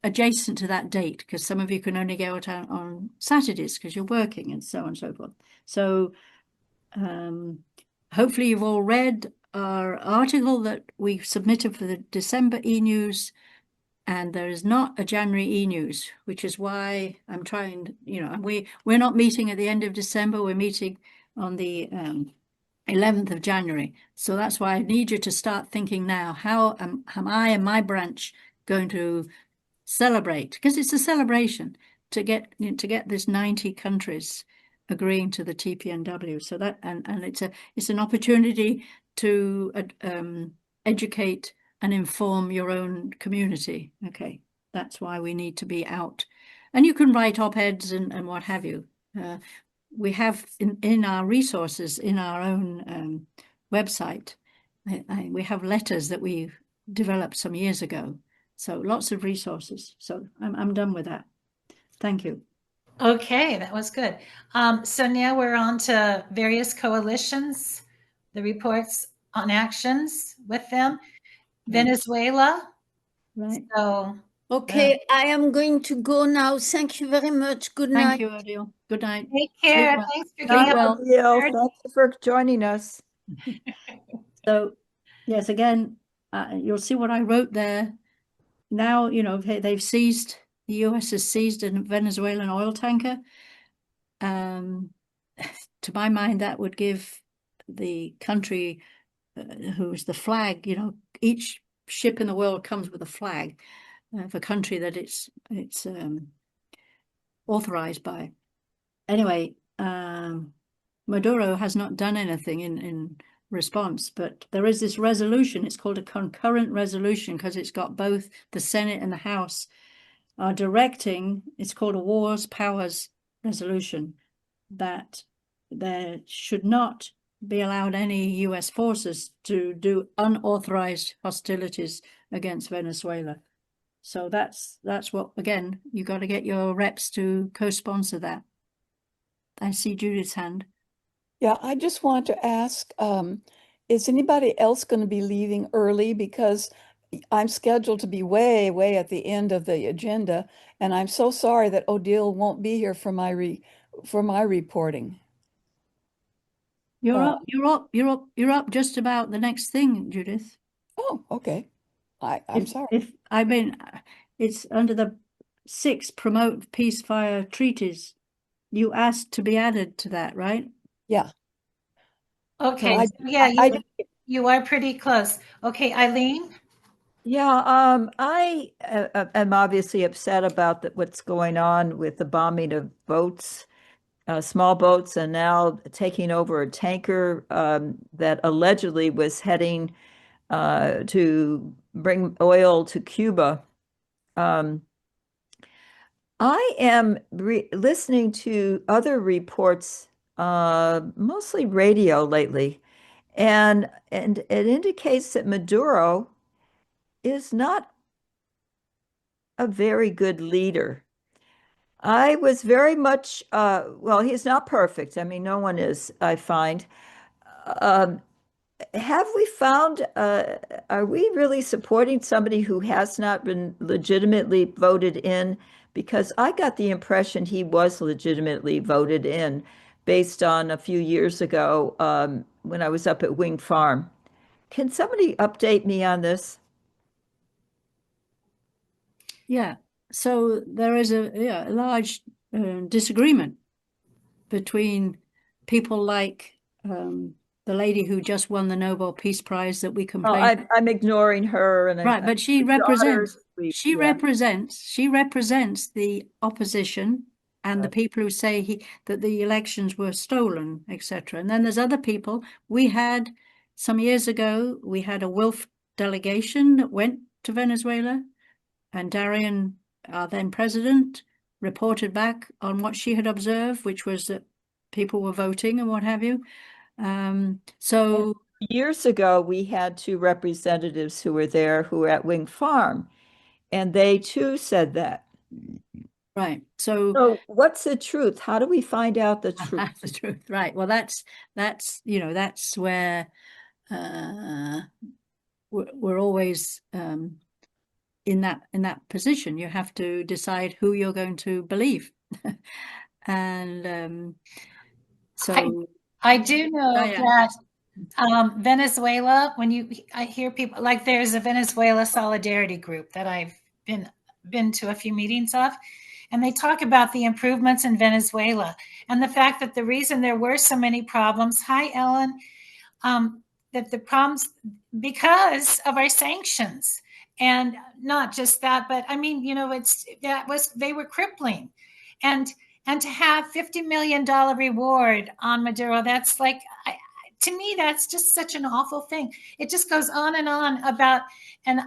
adjacent to that date, because some of you can only go out on Saturdays because you're working and so on and so forth. So hopefully you've all read our article that we submitted for the December e-news, and there is not a January e-news, which is why I'm trying, you know, we're not meeting at the end of December, we're meeting on the 11th of January. So that's why I need you to start thinking now, how am I and my branch going to celebrate? Because it's a celebration to get this 90 countries agreeing to the TPNW. So that and it's an opportunity to educate and inform your own community. Okay, that's why we need to be out, and you can write op-eds and what have you. We have in our resources in our own website. We have letters that we developed some years ago. So lots of resources. So I'm done with that. Thank you. Okay, that was good. So now we're on to various coalitions, the reports on actions with them. Venezuela. Right. So Okay, I am going to go now. Thank you very much. Good Thank night. you, Odile. Good night. take care. Sleep well. Thanks for Sleep getting well. up. Neil, thank you for joining us. So yes, again, you'll see what I wrote there. Now, you know, they've seized, the US has seized a Venezuelan oil tanker. To my mind, that would give the country who's the flag, you know, each ship in the world comes with a flag of a country that it's authorized by. Anyway, Maduro has not done anything in response, but there is this resolution. It's called a concurrent resolution because it's got both the Senate and the House are directing. It's called a Wars Powers Resolution, that there should not be allowed any US forces to do unauthorized hostilities against Venezuela. So that's what, again, you got to get your reps to co-sponsor that. I see Judith's hand. Yeah, I just want to ask, is anybody else going to be leaving early? Because I'm scheduled to be way, way at the end of the agenda, and I'm so sorry that Odile won't be here for my reporting. You're up just about the next thing, Judith. Oh, okay. I'm sorry. It's under the 6 promote peacefire treaties. You asked to be added to that, right? Yeah. Okay. I- So yeah, I- you are pretty close. Okay, Eileen. Yeah, I am obviously upset about what's going on with the bombing of boats, small boats, and now taking over a tanker that allegedly was heading to bring oil to Cuba. I am listening to other reports, mostly radio lately, and it indicates that Maduro is not a very good leader. I was very much, well, he's not perfect. I mean, no one is, I find. Um, have we found, are we really supporting somebody who has not been legitimately voted in? Because I got the impression he was legitimately voted in based on a few years ago when I was up at Wing Farm. Can somebody update me on this? Yeah. So there is a large disagreement between people like the lady who just won the Nobel Peace Prize that we Oh, complained. I'm ignoring her and Right, but she the represents daughters, she yeah. represents the opposition and the people who say that the elections were stolen, etc. And then there's other people. We had some years ago, we had a WILPF delegation that went to Venezuela, and Darien, our then president, reported back on what she had observed, which was that people were voting and what have you. So Years ago, we had two representatives who were there who were at Wing Farm, and they too said that. right, so So what's the truth? How do we find out the truth? that's the truth, right? Well, that's that's where we're always in that position. You have to decide who you're going to believe, and so I do know Diane. that Venezuela, I hear people like there's a Venezuela solidarity group that I've been to a few meetings of, and they talk about the improvements in Venezuela and the fact that the reason there were so many problems. Hi, Ellen. That the problems because of our sanctions, and not just that, but I mean, they were crippling, and to have $50 million reward on Maduro, that's like, to me, that's just such an awful thing. It just goes on and on about, and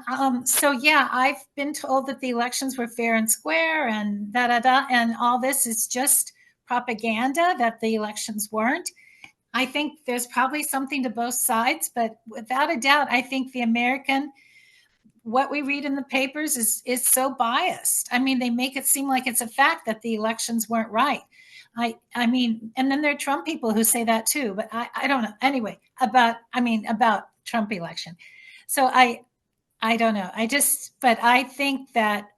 so yeah, I've been told that the elections were fair and square, and da da da, and all this is just propaganda, that the elections weren't. I think there's probably something to both sides, but without a doubt, I think the American, what we read in the papers is so biased. I mean, they make it seem like it's a fact that the elections weren't right. I mean, and then there are Trump people who say that too, but I don't know. Anyway, about Trump election. So I don't know. But I think that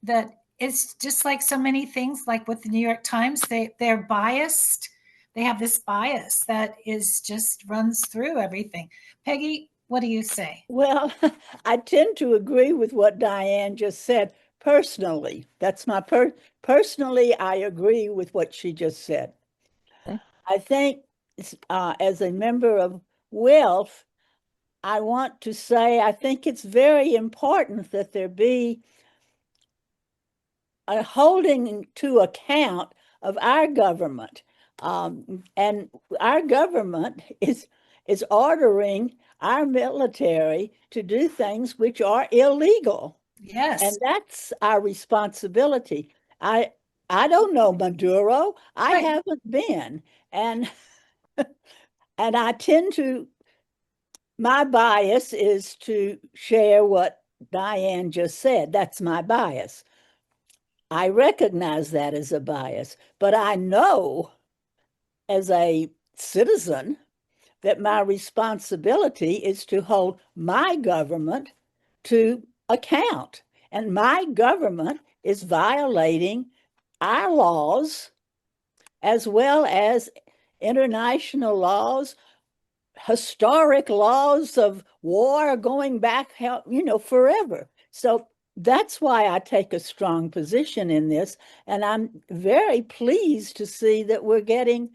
that it's just like so many things, like with the New York Times, they're biased. They have this bias that is just runs through everything. Peggy, what do you say? Well, I tend to agree with what Diane just said personally. That's my personally, I agree with what she just said. Okay. I think as a member of WILPF, I want to say I think it's very important that there be a holding to account of our government. And our government is ordering our military to do things which are illegal. Yes. And that's our responsibility. I don't know Maduro. I Right. haven't been. And and I tend to, my bias is to share what Diane just said. That's my bias. I recognize that as a bias, but I know as a citizen that my responsibility is to hold my government to account. And my government is violating our laws as well as international laws, historic laws of war going back, forever. So that's why I take a strong position in this. And I'm very pleased to see that we're getting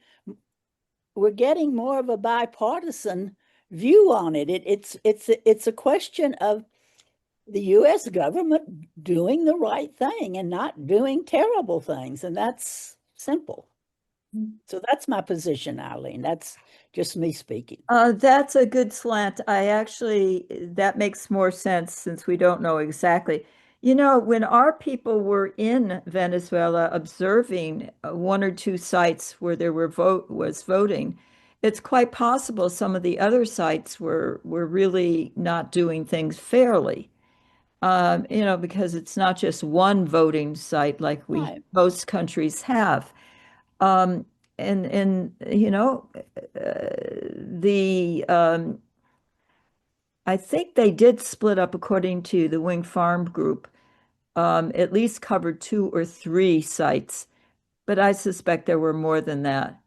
more of a bipartisan view on it. It's a question of the U.S. government doing the right thing and not doing terrible things, and that's simple. So that's my position, Eileen. That's just me speaking. That's a good slant. That makes more sense since we don't know exactly. You know, when our people were in Venezuela observing one or two sites where there was voting, it's quite possible some of the other sites were really not doing things fairly. Because it's not just one voting site like Right. most countries have. Um, and the I think they did split up according to the Wing Farm Group, at least covered two or three sites, but I suspect there were more than that.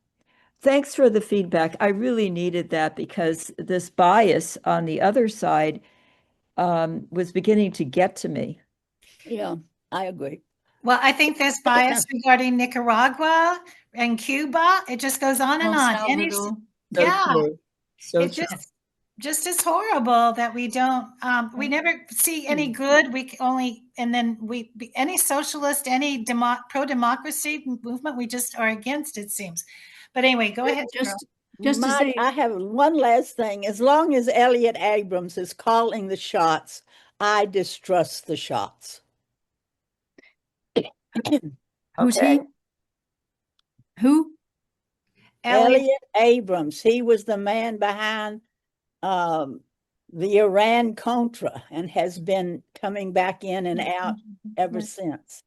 Thanks for the feedback. I really needed that because this bias on the other side was beginning to get to me. Yeah, I agree. Well, I think there's bias regarding Nicaragua and Cuba. It just goes on and El on. Salvador. So Yeah, true. So it true. just is horrible that we don't we never see any good. We only and then any socialist, any pro-democracy movement, we just are against, it seems. But anyway, go ahead, Cheryl. Just to say, I have one last thing. As long as Elliot Abrams is calling the shots, I distrust the shots. who's Okay. he? Who? Elliot Abrams, he was the man behind the Iran Contra and has been coming back in and out ever since.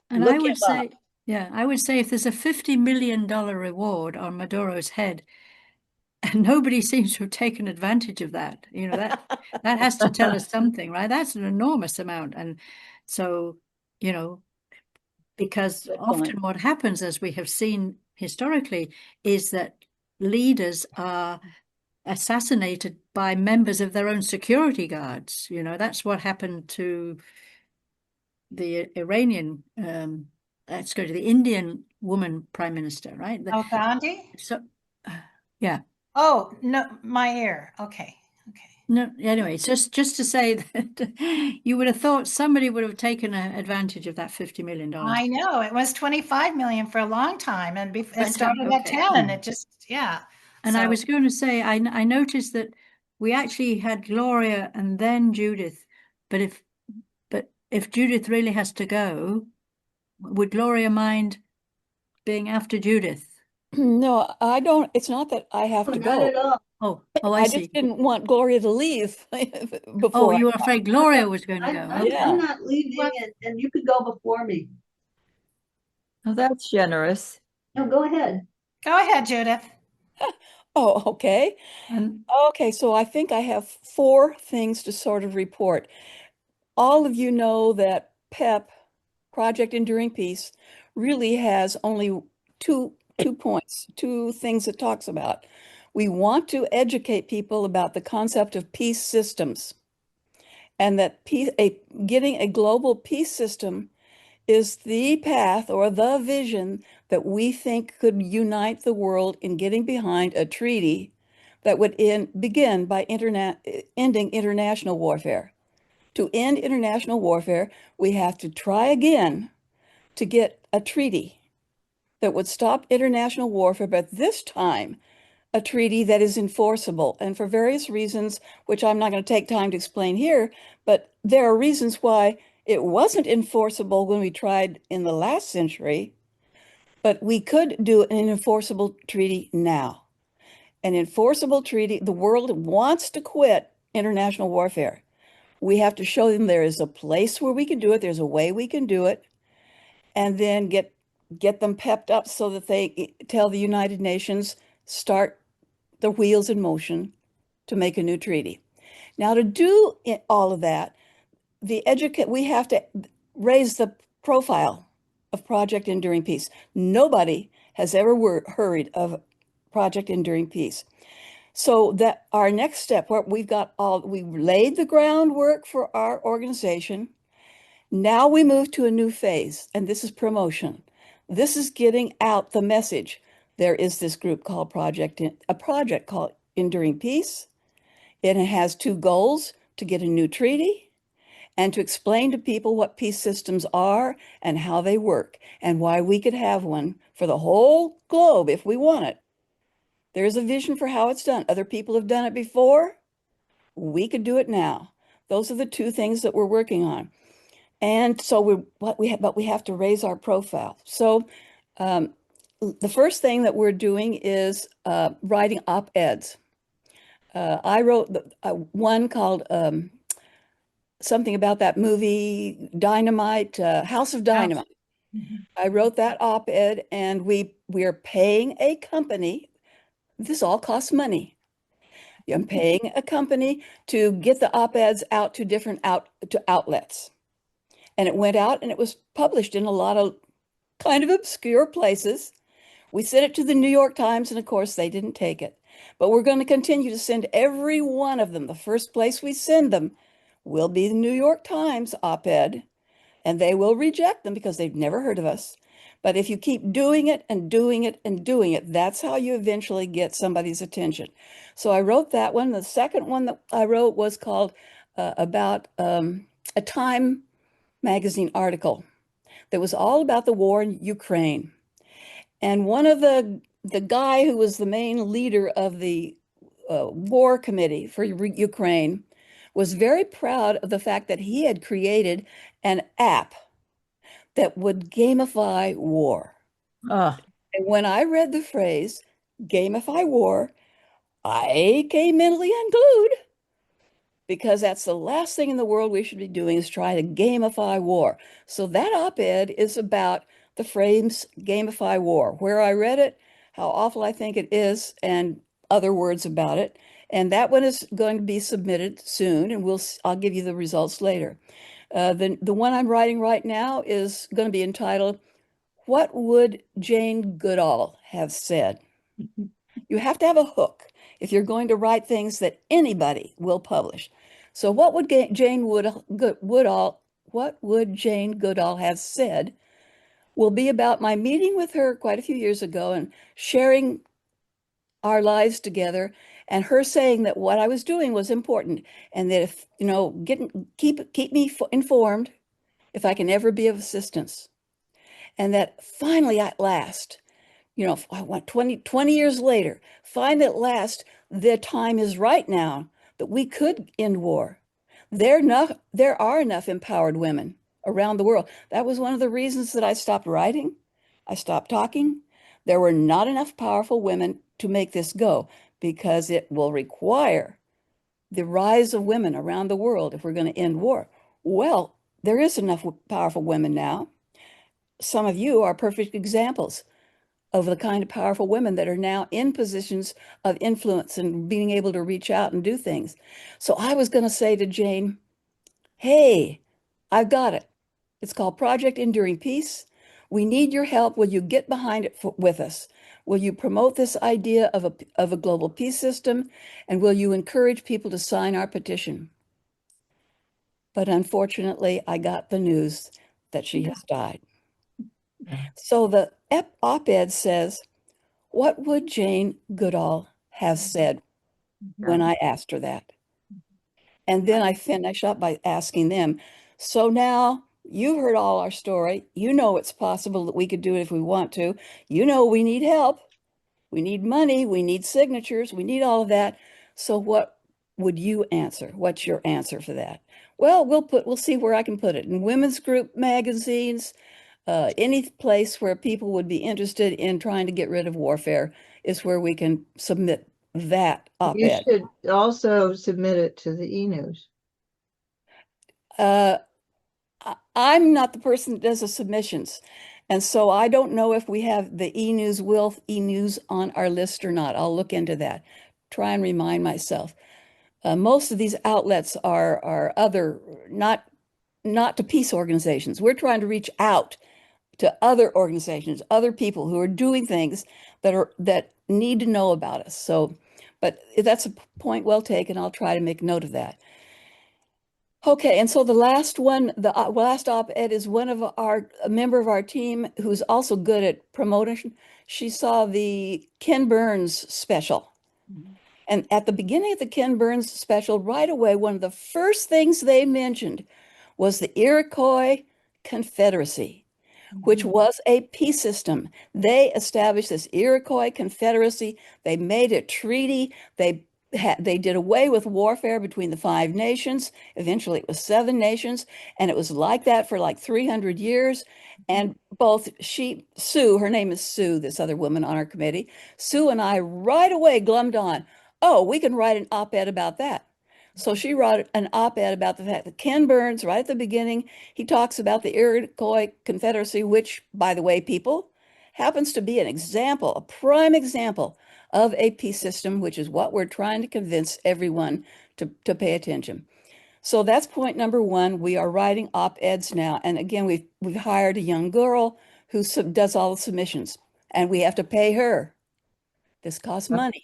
And Look I would him say, up. yeah, I would say if there's a $50 million reward on Maduro's head, and nobody seems to have taken advantage of that, that has to tell us something, right? That's an enormous amount. And so, because Good often point. what happens, as we have seen historically, is that leaders are assassinated by members of their own security guards. That's what happened to the Iranian, let's go to the Indian woman prime minister, right? Oh, Gandhi? So, yeah. Oh, no, my ear. Okay. No, anyway, just to say that you would have thought somebody would have taken advantage of that $50 million. I know it was 25 million for a long time, and it started at Okay. 10. It just, yeah. And I So- was going to say, I noticed that we actually had Gloria and then Judith, but if Judith really has to go, would Gloria mind being after Judith? No, I don't. It's not that I have to Not go. at all. Oh, I I see. just didn't want Gloria to leave Oh, before. you were afraid Gloria was going to I'm, go. I'm, Okay. I'm not leaving, and you could go before me. Well, that's generous. No, go ahead. Go ahead, Judith. Oh, okay. And Okay, so I think I have four things to sort of report. All of you know that PEP, Project Enduring Peace, really has only two points, two things it talks about. We want to educate people about the concept of peace systems, and that getting a global peace system is the path or the vision that we think could unite the world in getting behind a treaty that would begin by ending international warfare. To end international warfare, we have to try again to get a treaty that would stop international warfare, but this time a treaty that is enforceable. And for various reasons, which I'm not going to take time to explain here, but there are reasons why it wasn't enforceable when we tried in the last century, but we could do an enforceable treaty now. An enforceable treaty, the world wants to quit international warfare. We have to show them there is a place where we can do it, there's a way we can do it, and then get them pepped up so that they tell the United Nations, start the wheels in motion to make a new treaty. Now, to do all of that, we have to raise the profile of Project Enduring Peace. Nobody has ever heard of Project Enduring Peace. So that our next step, we've laid the groundwork for our organization. Now we move to a new phase, and this is promotion. This is getting out the message. There is this group called a project called Enduring Peace. It has two goals: to get a new treaty and to explain to people what peace systems are and how they work and why we could have one for the whole globe if we want it. There's a vision for how it's done. Other people have done it before. We could do it now. Those are the two things that we're working on. And so but we have to raise our profile. So the first thing that we're doing is writing op-eds. I wrote one called something about that movie Dynamite, House of Dynamite. Mhm. I wrote that op-ed, and we're paying a company. This all costs money. I'm paying a company to get the op-eds out to different outlets. And it went out and it was published in a lot of kind of obscure places. We sent it to the New York Times, and of course they didn't take it. But we're going to continue to send every one of them. The first place we send them will be the New York Times op-ed, and they will reject them because they've never heard of us. But if you keep doing it and doing it and doing it, that's how you eventually get somebody's attention. So I wrote that one. The second one that I wrote was called about a Time magazine article that was all about the war in Ukraine. And one of the guy who was the main leader of the war committee for Ukraine was very proud of the fact that he had created an app that would gamify war. Oh, And when I read the phrase gamify war, I came mentally unglued because that's the last thing in the world we should be doing is try to gamify war. So that op-ed is about the phrase gamify war, where I read it, how awful I think it is, and other words about it. And that one is going to be submitted soon, and I'll give you the results later. The one I'm writing right now is going to be entitled, What Would Jane Goodall Have Said? You have to have a hook if you're going to write things that anybody will publish. So what would Jane Goodall have said will be about my meeting with her quite a few years ago and sharing our lives together, and her saying that what I was doing was important, and that if, keep me informed if I can ever be of assistance. And that finally at last, I want 20 years later, find at last the time is right now that we could end war. There are enough empowered women around the world. That was one of the reasons that I stopped writing. I stopped talking. There were not enough powerful women to make this go because it will require the rise of women around the world if we're going to end war. Well, there is enough powerful women now. Some of you are perfect examples of the kind of powerful women that are now in positions of influence and being able to reach out and do things. So I was going to say to Jane, hey, I've got it. It's called Project Enduring Peace. We need your help. Will you get behind it with us? Will you promote this idea of a global peace system? And will you encourage people to sign our petition? But unfortunately, I got the news that she has died. So the op-ed says, what would Jane Goodall have said when I asked her that? And then I finish up by asking them, so now you've heard all our story. You know it's possible that we could do it if we want to. You know we need help. We need money. We need signatures. We need all of that. So what would you answer? What's your answer for that? Well, we'll see where I can put it in women's group magazines, any place where people would be interested in trying to get rid of warfare is where we can submit that You op-ed. should also submit it to the e-news. I'm not the person that does the submissions. And so I don't know if we have the e-news, WILPF e-news on our list or not. I'll look into that. Try and remind myself. Most of these outlets are other, not to peace organizations. We're trying to reach out to other organizations, other people who are doing things that need to know about us. So, but that's a point well taken. I'll try to make note of that. Okay, and so the last one, the last op-ed is a member of our team who's also good at promoting. She saw the Ken Burns special. And at the beginning of the Ken Burns special, right away, one of the first things they mentioned was the Iroquois Confederacy, which was a peace system. They established this Iroquois Confederacy. They made a treaty. They they did away with warfare between the 5 nations. Eventually, it was 7 nations, and it was like that for like 300 years. And both Sue, her name is Sue, this other woman on our committee, Sue and I right away glummed on, oh, we can write an op-ed about that. So she wrote an op-ed about the fact that Ken Burns, right at the beginning, he talks about the Iroquois Confederacy, which, by the way, people, happens to be an example, a prime example of a peace system, which is what we're trying to convince everyone to pay attention. So that's point number 1. We are writing op-eds now. And again, we've hired a young girl who does all the submissions, and we have to pay her. This costs money.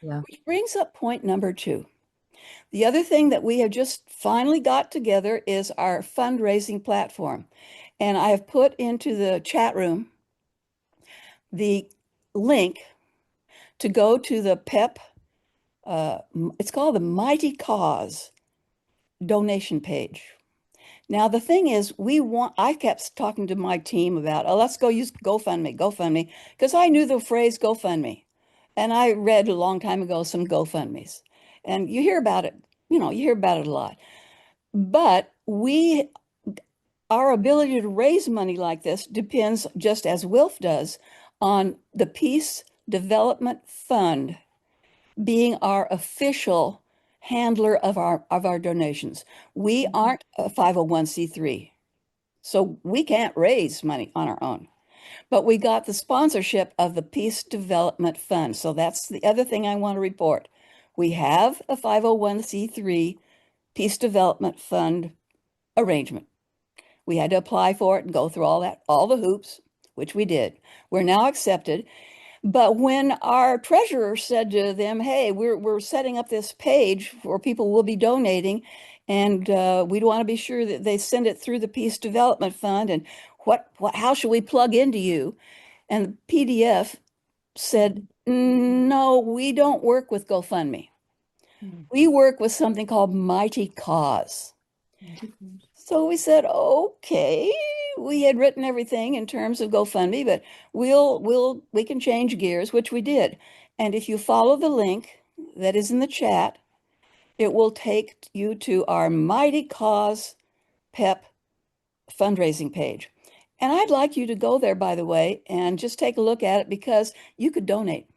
Yeah. Which brings up point number 2. The other thing that we have just finally got together is our fundraising platform. And I have put into the chat room the link to go to the PEP, it's called the Mighty Cause donation page. Now, the thing is, I kept talking to my team about, oh, let's go use GoFundMe, because I knew the phrase GoFundMe. And I read a long time ago some GoFundMes. And you hear about it, you hear about it a lot. But our ability to raise money like this depends, just as WILF does, on the Peace Development Fund being our official handler of our donations. We aren't a 501c3, so we can't raise money on our own. But we got the sponsorship of the Peace Development Fund. So that's the other thing I want to report. We have a 501c3 Peace Development Fund arrangement. We had to apply for it and go through all the hoops, which we did. We're now accepted. But when our treasurer said to them, hey, we're setting up this page where people will be donating, and we want to be sure that they send it through the Peace Development Fund, and how should we plug into you? And the PDF said, no, we don't work with GoFundMe. We work with something called Mighty Cause. So we said, okay, we had written everything in terms of GoFundMe, but we can change gears, which we did. And if you follow the link that is in the chat, it will take you to our Mighty Cause PEP fundraising page. And I'd like you to go there, by the way, and just take a look at it, because you could donate.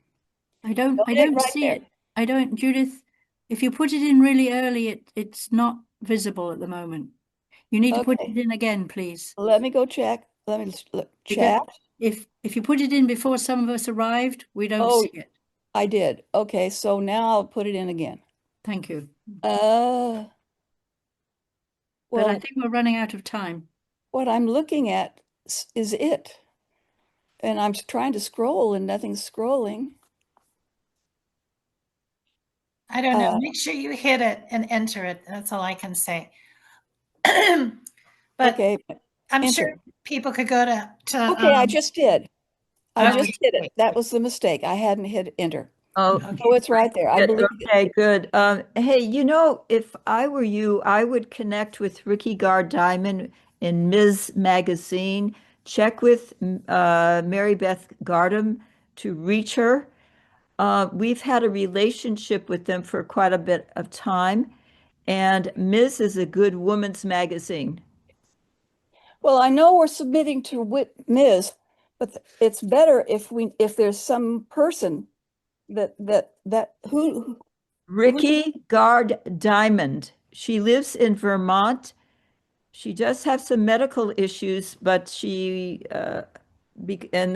I don't right see there. it. I don't, Judith, if you put it in really early, it's not visible at the moment. You need to put Okay. it in again, please. Let me go check. Let me look. Because Chat. if you put it in before some of us arrived, we don't Oh, see it. I did. Okay, so now I'll put it in again. Thank you. Well, But I think we're running out of time. what I'm looking at is it. And I'm trying to scroll and nothing's scrolling. I don't know. Make sure you hit it and enter it. That's all I can say. But Okay, I'm enter. sure people could go to Okay, I just did. I okay, just did it. great. That was the mistake. I hadn't hit enter. Oh, Oh, it's right there. I good. believe Okay, good. Hey, if I were you, I would connect with Ricky Gard Diamond in Ms. Magazine. Check with Mary Beth Gardam to reach her. We've had a relationship with them for quite a bit of time, and Ms. is a good woman's magazine. Well, I know we're submitting to Ms., but it's better if there's some person who Ricky Gard Diamond. She lives in Vermont. She does have some medical issues, but and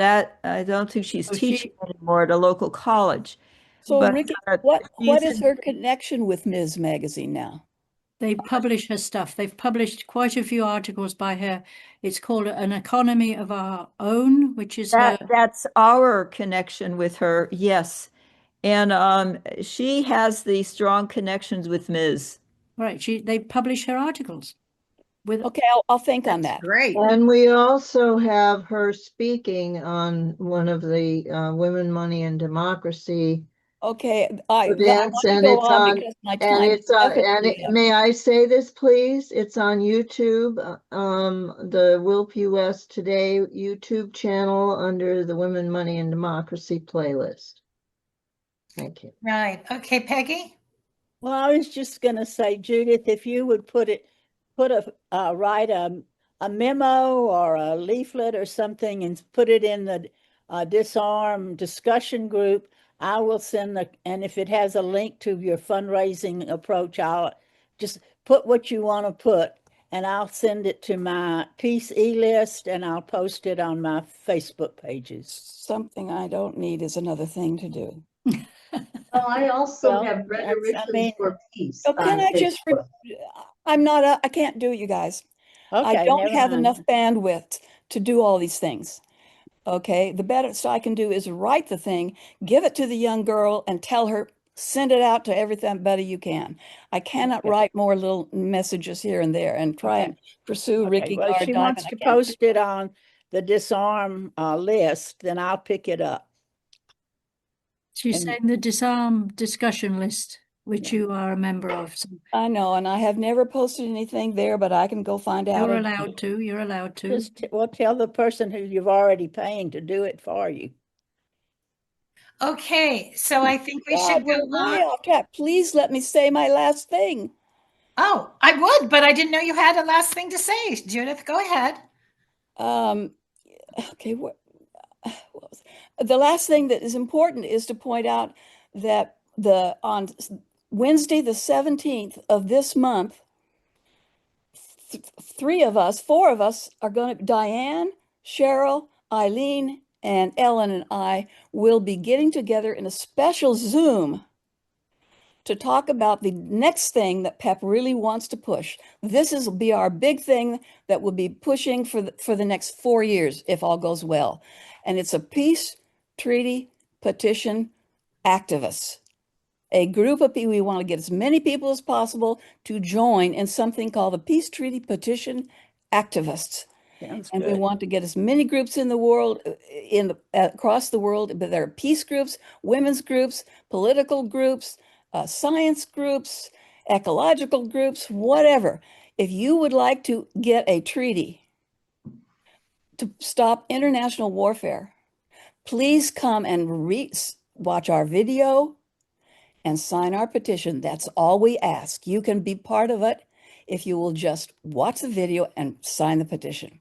that I don't think she's teaching anymore at a local college. So But Ricky, what is her connection with Ms. Magazine now? They publish her stuff. They've published quite a few articles by her. It's called An Economy of Our Own, which is that's our connection with her, yes. And she has the strong connections with Ms. Right. They publish her articles. Okay, I'll think on that. Great. And we also have her speaking on one of the Women, Money, and Democracy Okay, I events, want to and go it's on on, because my and time is it's on, definitely up. may I say this, please? It's on YouTube, the WILPF US Today YouTube channel under the Women, Money, and Democracy playlist. Thank you. Right. Okay, Peggy? Well, I was just going to say, Judith, if you would write a memo or a leaflet or something and put it in the disarm discussion group, I will send and if it has a link to your fundraising approach, I'll just put what you want to put and I'll send it to my Peace e-list and I'll post it on my Facebook pages. Something I don't need is another thing to do. Oh, I also Well, have rhetoricians for peace So can on I just, Facebook. I can't do it, you guys. I Okay, don't never have mind. enough bandwidth to do all these things. Okay, the best I can do is write the thing, give it to the young girl and tell her, send it out to everybody you can. I cannot Okay. write more little messages here and there and try and pursue Okay, Ricky well, if Gard she Diamond. wants to post it on the disarm list, then I'll pick it up. She's And- saying the disarm discussion list, which Yeah. you are a member of. So I know, and I have never posted anything there, but I can go find out. you're allowed to. You're allowed to. Just, well, tell the person who you've already paying to do it for you. Okay, so I think we God, should go we're way on. off track. Please let me say my last thing. Oh, I would, but I didn't know you had a last thing to say. Judith, go ahead. Okay, the last thing that is important is to point out that on Wednesday, the 17th of this month, four of us are going to, Diane, Cheryl, Eileen, and Ellen and I will be getting together in a special Zoom to talk about the next thing that PEP really wants to push. Will be our big thing that we'll be pushing for the next 4 years, if all goes well. And it's a peace treaty petition activists. A group of people, we want to get as many people as possible to join in something called the Peace Treaty Petition Activists. Sounds And we good. want to get as many groups in the world, across the world, but there are peace groups, women's groups, political groups, science groups, ecological groups, whatever. If you would like to get a treaty to stop international warfare, please come and watch our video and sign our petition. That's all we ask. You can be part of it if you will just watch the video and sign the petition.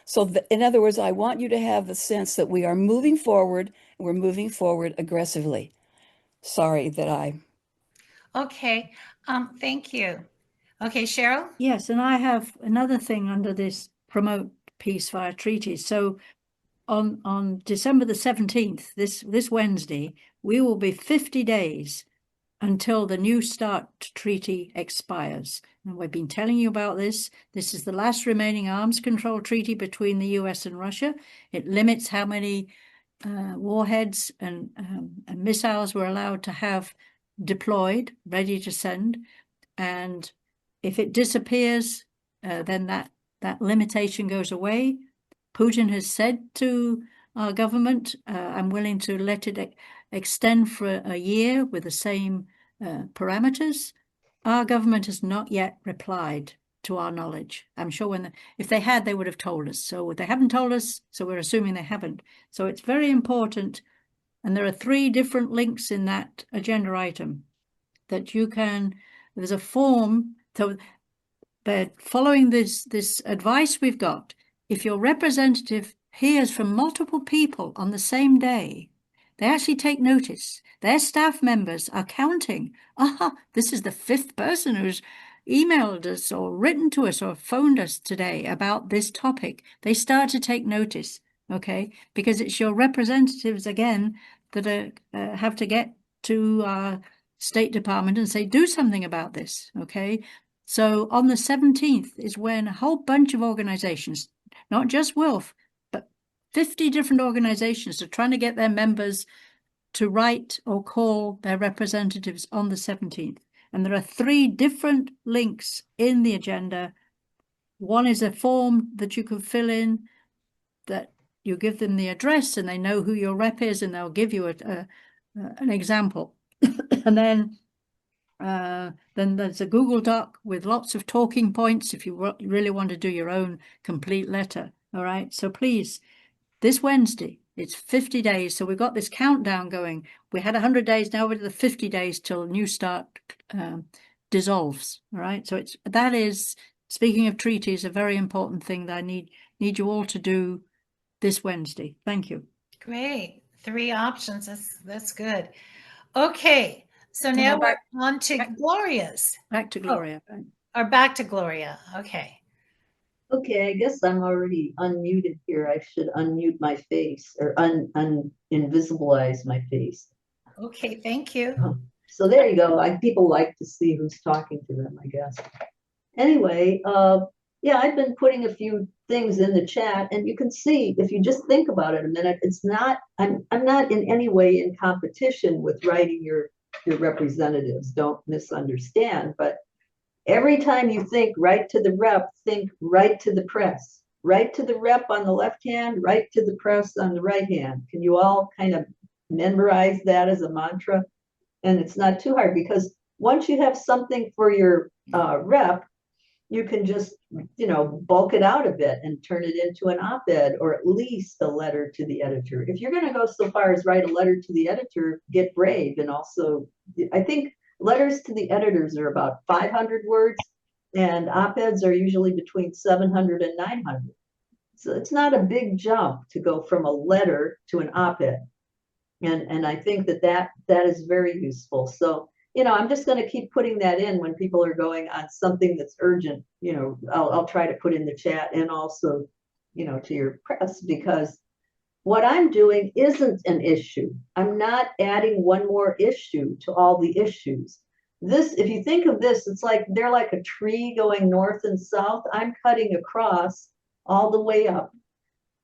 So in other words, I want you to have the sense that we are moving forward. We're moving forward aggressively. Sorry that I. Okay, thank you. Okay, Cheryl? Yes, and I have another thing under this promote peace via treaties. So on December the 17th, this Wednesday, we will be 50 days until the New START treaty expires. And we've been telling you about this. This is the last remaining arms control treaty between the US and Russia. It limits how many warheads and missiles we're allowed to have deployed, ready to send. And if it disappears, then that limitation goes away. Putin has said to our government, I'm willing to let it extend for a year with the same parameters. Our government has not yet replied to our knowledge. I'm sure if they had, they would have told us. So they haven't told us, so we're assuming they haven't. So it's very important. And there are 3 different links in that agenda item that there's a form. So they're following this advice we've got. If your representative hears from multiple people on the same day, they actually take notice. Their staff members are counting. This is the 5th person who's emailed us or written to us or phoned us today about this topic. They start to take notice, okay? Because it's your representatives, again, that have to get to our State Department and say, do something about this, okay? So on the 17th is when a whole bunch of organizations, not just WILPF, but 50 different organizations are trying to get their members to write or call their representatives on the 17th. And there are 3 different links in the agenda. One is a form that you can fill in that you give them the address and they know who your rep is and they'll give you an example. And then there's a Google Doc with lots of talking points if you really want to do your own complete letter. All right. So please, this Wednesday It's 50 days. So we've got this countdown going. We had 100 days, now we're to the 50 days till New Start dissolves. All right. So that is, speaking of treaties, a very important thing that I need you all to do this Wednesday. Thank you. Great. 3 options. That's good. Okay. So now we're on to Gloria's. Back to Gloria. Or back to Gloria. Okay. Okay, I guess I'm already unmuted here. I should unmute my face or invisibilize my face. Okay, thank you. So there you go. People like to see who's talking to them, I guess. Anyway, yeah, I've been putting a few things in the chat, and you can see if you just think about it a minute, it's not. I'm not in any way in competition with writing your representatives. Don't misunderstand, but every time you think right to the rep, think right to the press. Right to the rep on the left hand, right to the press on the right hand. Can you all kind of memorize that as a mantra? And it's not too hard, because once you have something for your rep, you can just, bulk it out a bit and turn it into an op-ed, or at least a letter to the editor. If you're going to go so far as write a letter to the editor, get brave. And also, I think letters to the editors are about 500 words, and op-eds are usually between 700 and 900. So it's not a big jump to go from a letter to an op-ed. And I think that is very useful. So, I'm just going to keep putting that in when people are going on something that's urgent. I'll try to put in the chat, and also, to your press, because what I'm doing isn't an issue. I'm not adding one more issue to all the issues. This, if you think of this, it's like they're like a tree going north and south. I'm cutting across all the way up.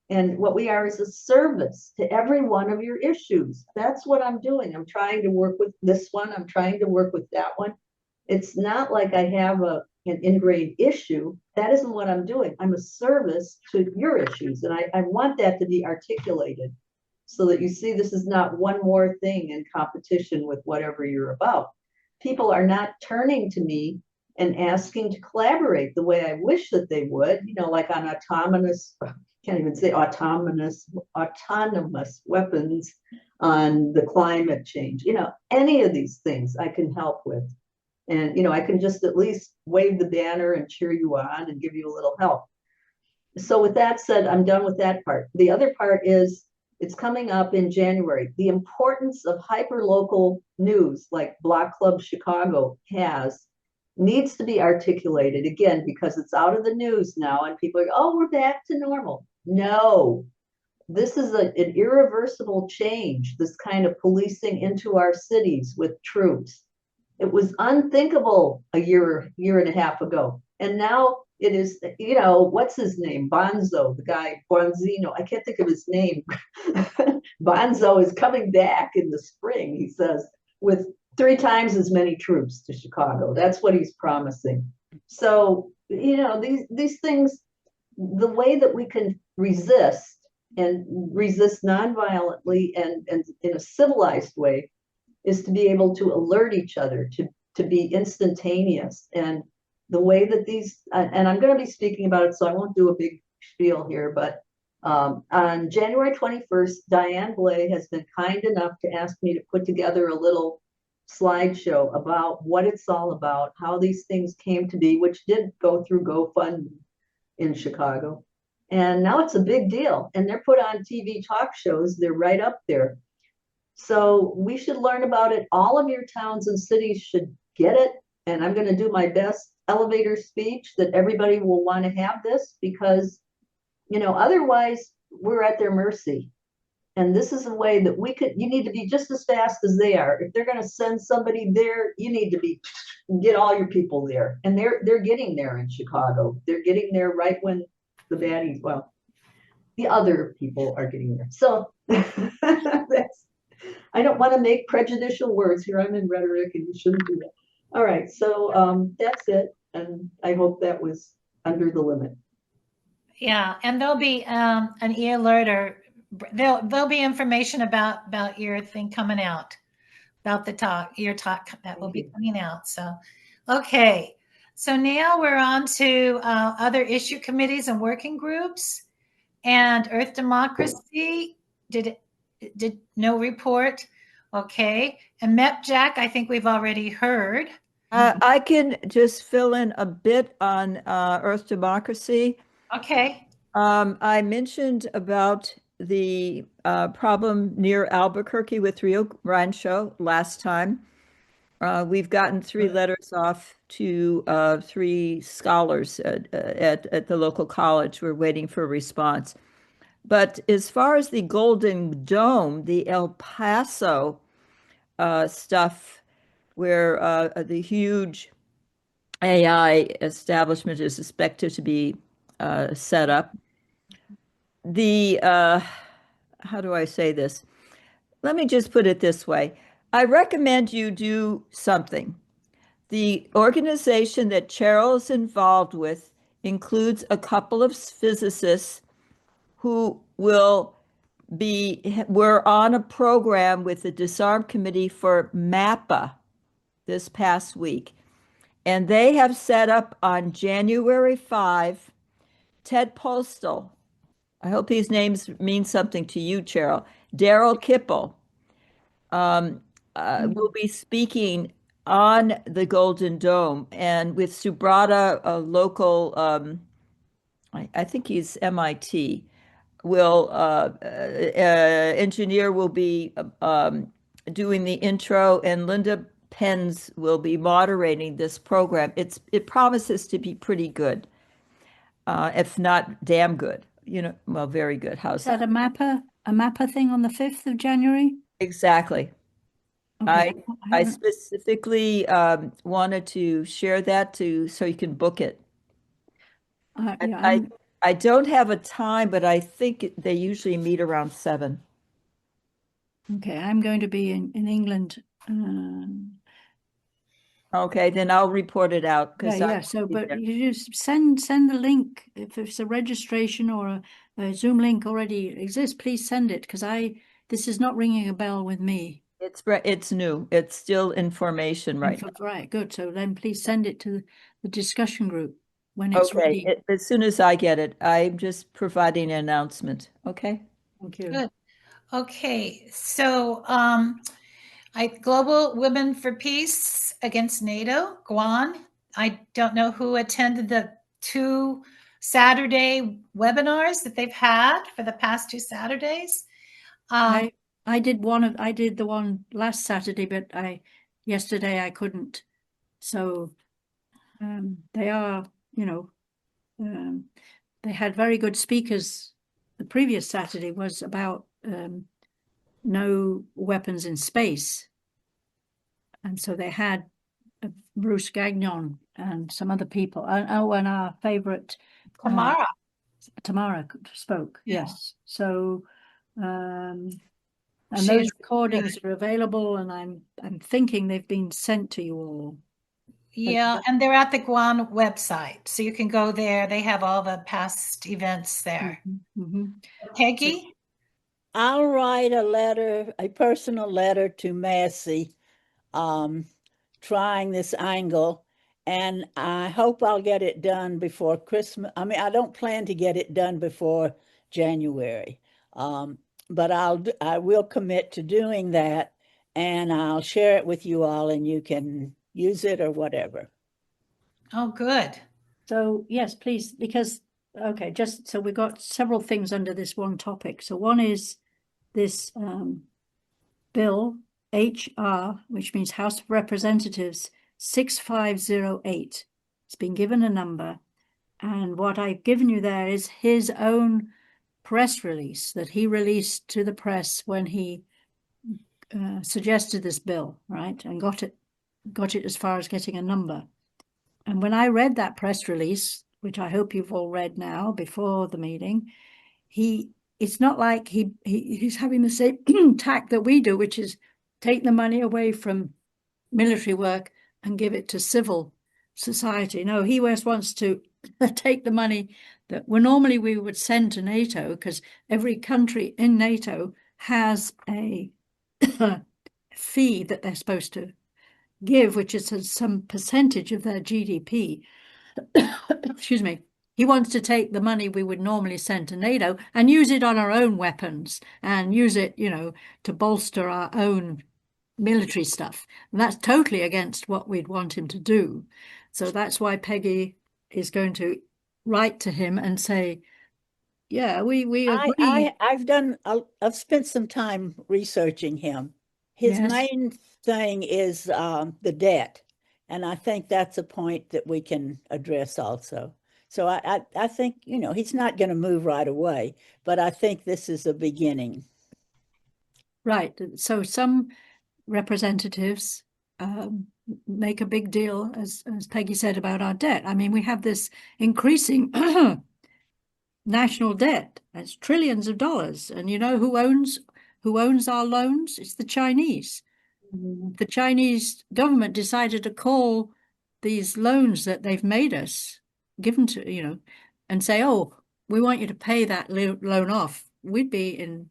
And what we are is a service to every one of your issues. That's what I'm doing. I'm trying to work with this one. I'm trying to work with that one. It's not like I have an ingrained issue. That isn't what I'm doing. I'm a service to your issues. And I want that to be articulated so that you see this is not one more thing in competition with whatever you're about. People are not turning to me and asking to collaborate the way I wish that they would, like on can't even say autonomous weapons, on the climate change, any of these things I can help with. And, I can just at least wave the banner and cheer you on and give you a little help. So with that said, I'm done with that part. The other part is, it's coming up in January. The importance of hyperlocal news like Block Club Chicago needs to be articulated, again, because it's out of the news now and people are, oh, we're back to normal. No, this is an irreversible change, this kind of policing into our cities with troops. It was unthinkable a year and a half ago. And now it is, what's his name? Bonzo, the guy, Bonzino, I can't think of his name. Bonzo is coming back in the spring, he says, with 3 times as many troops to Chicago. That's what he's promising. So, these things, the way that we can resist, and resist nonviolently and in a civilized way, is to be able to alert each other, to be instantaneous. And the way that these, and I'm going to be speaking about it, so I won't do a big spiel here, but on January 21st, Diane Blay has been kind enough to ask me to put together a little slideshow about what it's all about, how these things came to be, which did go through GoFundMe in Chicago. And now it's a big deal. And they're put on TV talk shows. They're right up there. So we should learn about it. All of your towns and cities should get it. And I'm going to do my best elevator speech that everybody will want to have this, because, otherwise we're at their mercy. And this is a way that you need to be just as fast as they are. If they're going to send somebody there, you need to get all your people there. And they're getting there in Chicago. They're getting there right when the baddies, well, the other people are getting there. So I don't want to make prejudicial words here. I'm in rhetoric and you shouldn't do that. All right. So that's it. And I hope that was under the limit. Yeah. And there'll be an e-alert, or there'll be information about your thing coming out, about your talk that will be coming out. So, okay. So now we're on to other issue committees and working groups, and Earth Democracy. did no report? Okay. And MEPJAC, I think we've already heard. I can just fill in a bit on Earth Democracy. Okay. I mentioned about the problem near Albuquerque with Rio Rancho last time. We've gotten 3 letters off to 3 scholars at the local college. We're waiting for a response. But as far as the Golden Dome, the El Paso stuff, where the huge AI establishment is suspected to be set up, the how do I say this? Let me just put it this way. I recommend you do something. The organization that Cheryl is involved with includes a couple of physicists who we're on a program with the Disarm Committee for MAPPA this past week. And they have set up on January 5, Ted Postal. I hope these names mean something to you, Cheryl. Daryl Kipple will be speaking on the Golden Dome, and with Subrata, a local, I think he's MIT, engineer will be doing the intro, and Linda Pence will be moderating this program. It promises to be pretty good, if not damn good. Well, very good. How's Is that a mapper thing on the 5th of January? Exactly. Okay. I specifically wanted to share that so you can book it. Yeah, I don't have a time, but I think they usually meet around 7. okay. I'm going to be in England. Okay, then I'll report it out because Yeah. So, but you just send the link if it's a registration or a Zoom link already exists. Please send it because this is not ringing a bell with me. it's new. It's still information, right? Right. Good. So then please send it to the discussion group when it's Okay, ready. as soon as I get it, I'm just providing an announcement. Okay. Thank you. Good. Okay. So, Global Women for Peace Against NATO, Guan. I don't know who attended the 2 Saturday webinars that they've had for the past 2 Saturdays. I did the one last Saturday, but yesterday I couldn't. So they are, they had very good speakers. The previous Saturday was about no weapons in space. And so they had Bruce Gagnon and some other people. And our favorite Tamara spoke. Yeah. Yes. So and She those is recordings are available, and I'm thinking they've been sent to you all. Yeah, and they're at the Guan website, so you can go there. They have all the past events there. Peggy? I'll write a personal letter to Massey, trying this angle, and I hope I'll get it done before Christmas. I mean, I don't plan to get it done before January, but I will commit to doing that, and I'll share it with you all, and you can use it or whatever. Oh, good. So yes, please, because okay, just so we've got several things under this one topic. So one is this bill HR, which means House of Representatives 6508. It's been given a number, and what I've given you there is his own press release that he released to the press when he suggested this bill, right, and got it as far as getting a number. And when I read that press release, which I hope you've all read now before the meeting, it's not like he's having the same tack that we do, which is take the money away from military work and give it to civil society. No, he just wants to take the money that normally we would send to NATO, because every country in NATO has a fee that they're supposed to give, which is some percentage of their GDP. Excuse me. he wants to take the money we would normally send to NATO and use it on our own weapons and use it, to bolster our own military stuff. And that's totally against what we'd want him to do. So that's why Peggy is going to write to him and say, yeah, we agree. I've spent some time researching him. His Yes. main thing is the debt. And I think that's a point that we can address also. So I think, he's not going to move right away, but I think this is a beginning. Right. So some representatives make a big deal, as Peggy said, about our debt. I mean, we have this increasing national debt. It's trillions of dollars. And you know who owns our loans? It's the Chinese. The Chinese government decided to call these loans that they've made us, given to, and say, oh, we want you to pay that loan off. We'd be in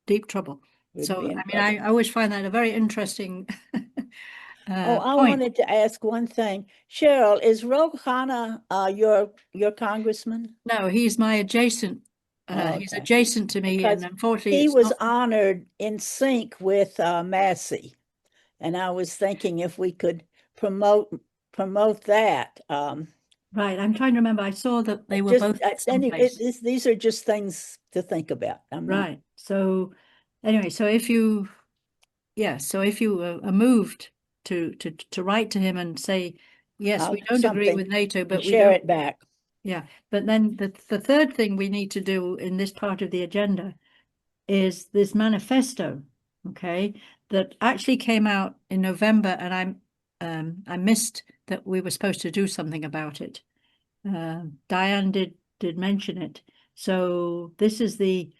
deep trouble. So, I always find that a very interesting I point. wanted to ask one thing. Cheryl, is Rouhana your congressman? No, he's my adjacent. He's Okay. adjacent to me, Because and unfortunately, he it's was not. honored in sync with Massey. And I was thinking if we could promote that. Right, I'm trying to remember. I saw that they were Just both at some anyway, place. these are just things to think about. Right. So anyway, so if you are moved to write to him and say, yes, we don't agree with NATO, but we share don't. it back. Yeah, but then the third thing we need to do in this part of the agenda is this manifesto, okay, that actually came out in November, and I missed that we were supposed to do something about it. Diane did mention it. So this is the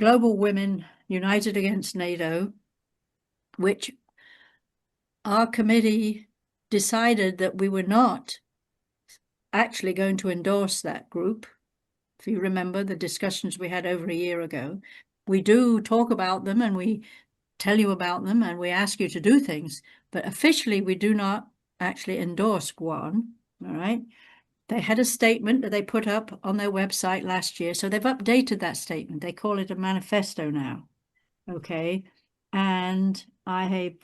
Global Women United Against NATO, which our committee decided that we were not actually going to endorse that group. If you remember the discussions we had over a year ago, we do talk about them and we tell you about them and we ask you to do things, but officially we do not actually endorse GWAN, all right? They had a statement that they put up on their website last year, so they've updated that statement. They call it a manifesto now, okay? And I have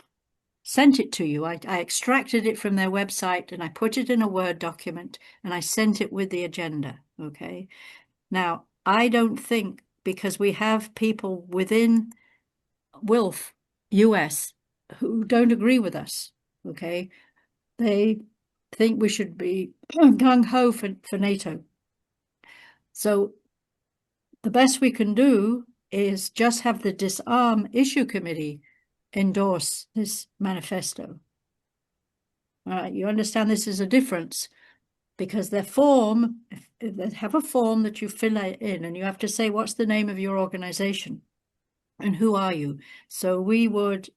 sent it to you. I extracted it from their website and I put it in a Word document and I sent it with the agenda, okay? Now, I don't think, because we have people within WILPF US who don't agree with us, okay? They think we should be gung-ho for NATO. So the best we can do is just have the Disarm Issue Committee endorse this manifesto. All right, you understand this is a difference, because they have a form that you fill in and you have to say, what's the name of your organization and who are you? So we would,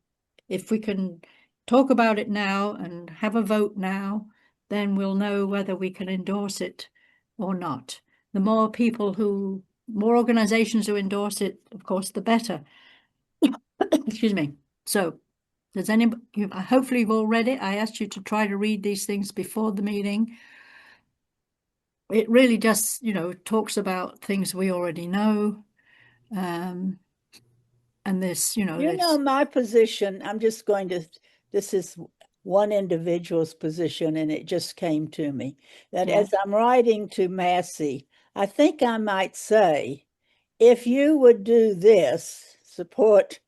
if we can talk about it now and have a vote now, then we'll know whether we can endorse it or not. The more organizations who endorse it, of course, the better. Excuse me. So does anybody, hopefully you've all read it. I asked you to try to read these things before the meeting. It really just, talks about things we already know. And this, My position, this is one individual's position, and it just came to me that Yeah. as I'm writing to Massey, I think I might say, if you would do this, support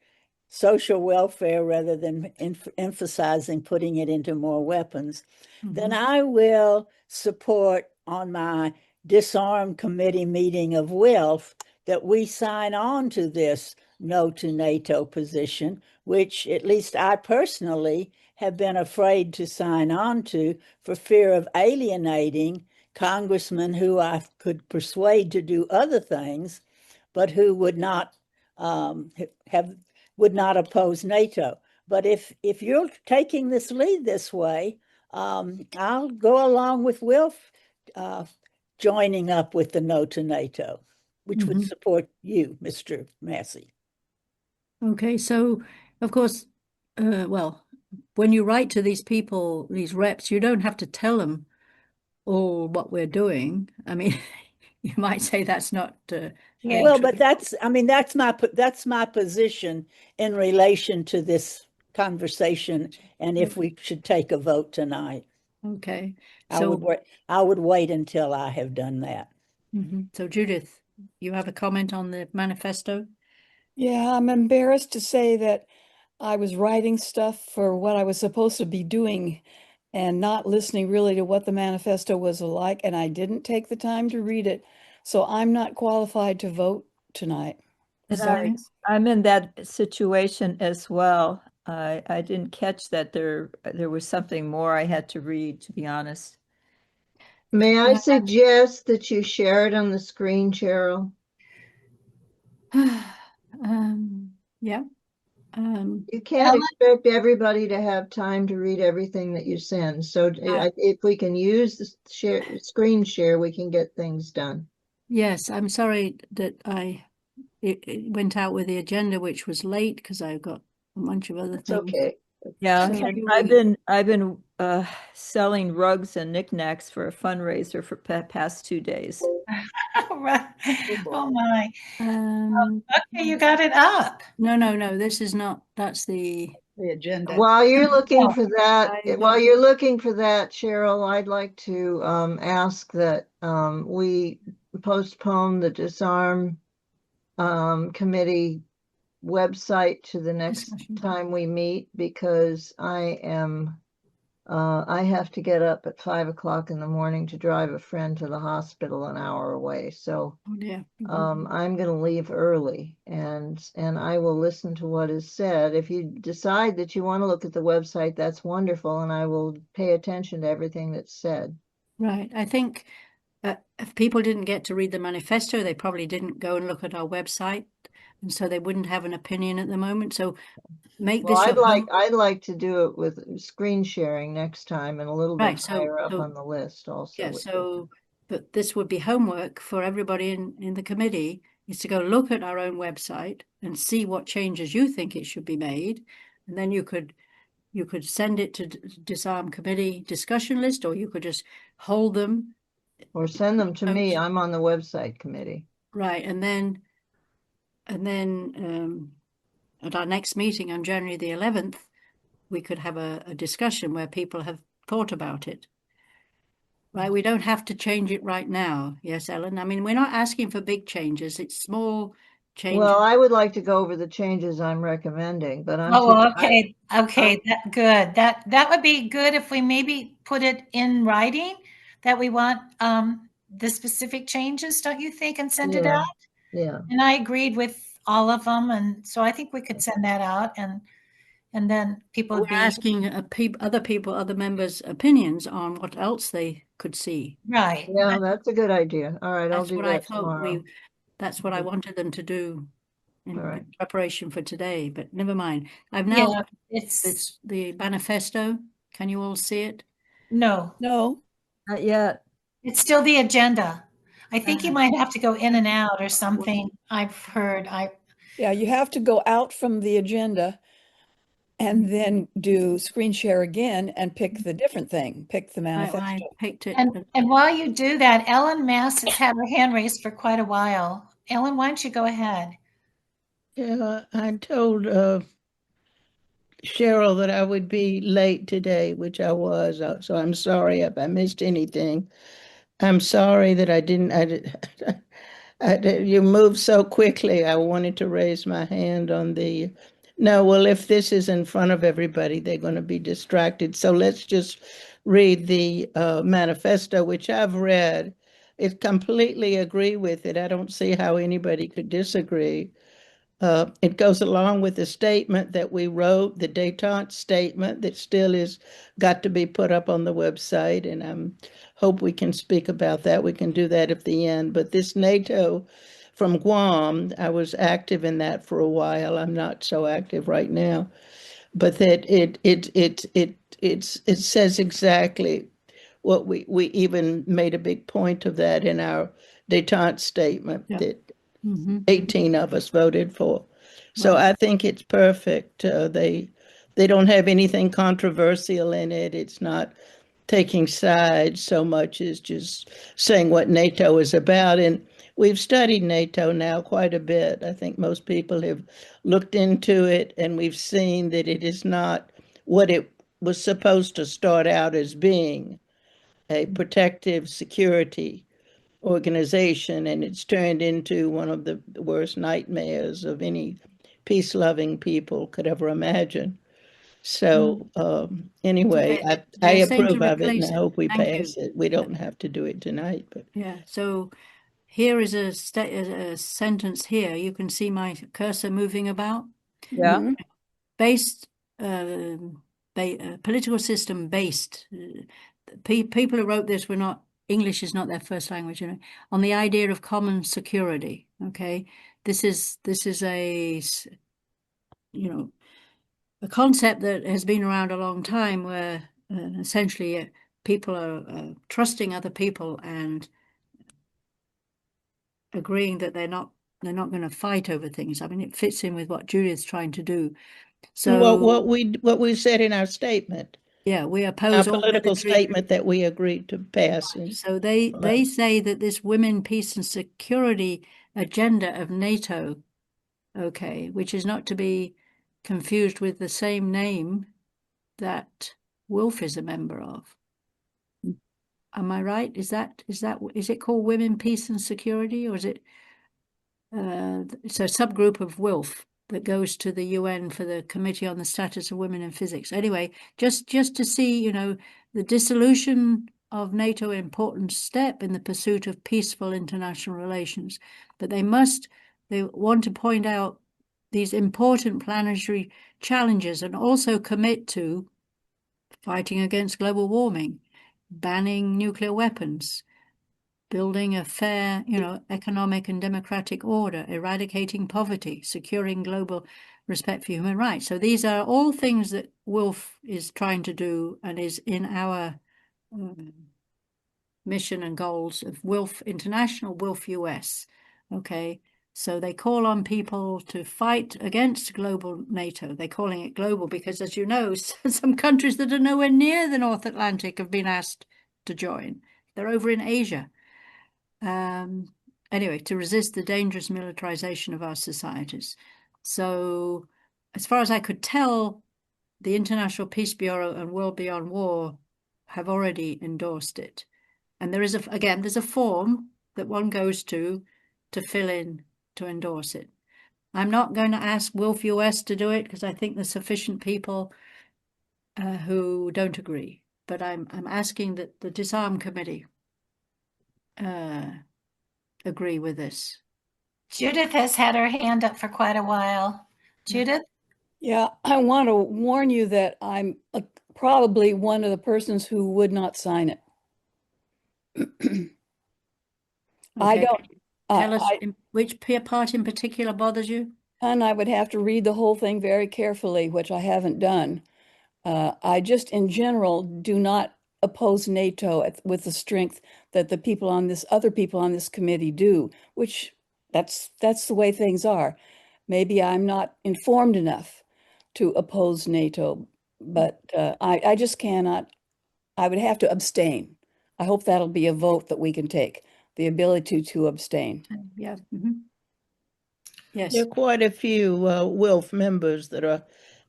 social welfare rather than emphasizing putting it into more weapons, then I will support on my Disarm Committee meeting of WILPF that we sign on to this no to NATO position, which at least I personally have been afraid to sign on to for fear of alienating congressmen who I could persuade to do other things, but who would not would not oppose NATO. But if you're taking this lead this way, I'll go along with WILPF joining up with the no to NATO, which would support you, Mr. Massey. Okay, so of course, well, when you write to these people, these reps, you don't have to tell them all what we're doing, I mean, you might say that's not Yeah. Well, true. but that's my position in relation to this conversation, and if we should take a vote tonight. Okay. I would So, wait, I would wait until I have done that. so Judith, you have a comment on the manifesto? Yeah, I'm embarrassed to say that I was writing stuff for what I was supposed to be doing and not listening really to what the manifesto was like, and I didn't take the time to read it. So I'm not qualified to vote tonight. But Sorry. I'm in that situation as well. I didn't catch that there was something more I had to read, to be honest. May I suggest that you share it on the screen, Cheryl? Yeah. You can't Ellen? expect everybody to have time to read everything that you send. So if we can use the screen share, we can get things done. Yes, I'm sorry that it went out with the agenda, which was late because I've got a bunch of other It's things. okay. Yeah, So and we- I've been selling rugs and knickknacks for a fundraiser for past 2 days. Right. Oh my. Um, Okay, you got it up. no, this is not, that's The agenda. While you're looking No, for that, while don't- you're looking for that, Cheryl, I'd like to ask that we postpone the Disarm Committee website to the next Discussion. time we meet, because I have to get up at 5 o'clock in the morning to drive a friend to the hospital an hour away. So Oh dear. I'm going to leave early, and I will listen to what is said. If you decide that you want to look at the website, that's wonderful, and I will pay attention to everything that's said. Right. I think if people didn't get to read the manifesto, they probably didn't go and look at our website, and so they wouldn't have an opinion at the moment. So make Well, this your home. I'd like to do it with screen sharing next time and a little bit Right. So, higher up on the list also. yeah. So, but this would be homework for everybody in the committee, is to go look at our own website and see what changes you think it should be made, and then you could send it to Disarm Committee discussion list, or you could just hold them. Or send them to me. Notes. I'm on the website committee. Right, and then at our next meeting on January the 11th, we could have a discussion where people have thought about it. Right, we don't have to change it right now. Yes, Ellen. I mean, we're not asking for big changes. It's small changes. Well, I would like to go over the changes I'm recommending, but Oh, okay. Okay, good. That would be good if we maybe put it in writing that we want the specific changes, don't you think, and send it Yeah. out? Yeah. And I agreed with all of them, and so I think we could send that out, and then people would We're be asking other members' opinions on what else they could see. right. Yeah, that's a good idea. All right, I'll That's do what I that thought tomorrow. that's what I wanted them to do in All right. preparation for today, but never mind. I've Yeah, now got it's the manifesto. Can you all see it? no, No, Not yet. it's still the agenda. I think you Uh, might have to go in and out or something. I've heard. yeah, you have to go out from the agenda and then do screen share again and pick the different thing, pick the I manifesto. picked it. And while you do that, Ellen Mass has had her hand raised for quite a while. Ellen, why don't you go ahead? Yeah, I told Cheryl that I would be late today, which I was. So I'm sorry if I missed anything. I'm sorry that I didn't. You moved so quickly. I wanted to raise my hand on the. No, well, if this is in front of everybody, they're going to be distracted. So let's just read the manifesto, which I've read. I completely agree with it. I don't see how anybody could disagree. It goes along with the statement that we wrote, the detente statement that still is got to be put up on the website, and I hope we can speak about that. We can do that at the end. But this NATO from Guam, I was active in that for a while. I'm not so active right now, but that it says exactly what we even made a big point of that in our detente statement that 18 of us voted for. So Right. I think it's perfect. They don't have anything controversial in it. It's not taking sides so much as just saying what NATO is about. And we've studied NATO now quite a bit. I think most people have looked into it, and we've seen that it is not what it was supposed to start out as being, a protective security organization, and it's turned into one of the worst nightmares of any peace-loving people could ever imagine. So anyway, I They're saying to approve of it, and replace I it. hope we Thank you. pass it. We don't have to do it tonight, but Yeah, so here is a sentence here. You can see my cursor moving about. Yeah. Mhm. Based, political system based. People who wrote this were not, English is not their first language, on the idea of common security. Okay, this is a a concept that has been around a long time, where essentially people are trusting other people and agreeing that they're not going to fight over things. I mean, it fits in with what Judith's trying to do. So what we said in our statement, yeah, we our oppose all political military. statement that we agreed to pass. So they say that this women, peace and security agenda of NATO, okay, which is not to be confused with the same name that WILPF is a member of. Am I right? Is it called Women, Peace and Security, or is it it's a subgroup of WILPF that goes to the UN for the Committee on the Status of Women in Physics? Anyway, just to see, the dissolution of NATO, important step in the pursuit of peaceful international relations, but they want to point out these important planetary challenges and also commit to fighting against global warming, banning nuclear weapons, building a fair, economic and democratic order, eradicating poverty, securing global respect for human rights. So these are all things that WILPF is trying to do and is in our mission and goals of WILPF International, WILPF US. Okay, so they call on people to fight against global NATO. They're calling it global because, as you know, some countries that are nowhere near the North Atlantic have been asked to join. They're over in Asia. Anyway, to resist the dangerous militarization of our societies. So, as far as I could tell, the International Peace Bureau and World Beyond War have already endorsed it. And there's a form that one goes to fill in to endorse it. I'm not going to ask WILPF US to do it because I think there's sufficient people who don't agree. But I'm asking that the Disarm Committee agree with this. Judith has had her hand up for quite a while. Judith? Yeah, I want to warn you that I'm probably one of the persons who would not sign it. I Okay. don't. Tell us which part in particular bothers you? And I would have to read the whole thing very carefully, which I haven't done. I just, in general, do not oppose NATO with the strength that the other people on this committee do, which that's the way things are. Maybe I'm not informed enough to oppose NATO, but I just cannot. I would have to abstain. I hope that'll be a vote that we can take, the ability to abstain. Yeah. Mm-hmm. Yes. There are quite a few WILPF members that are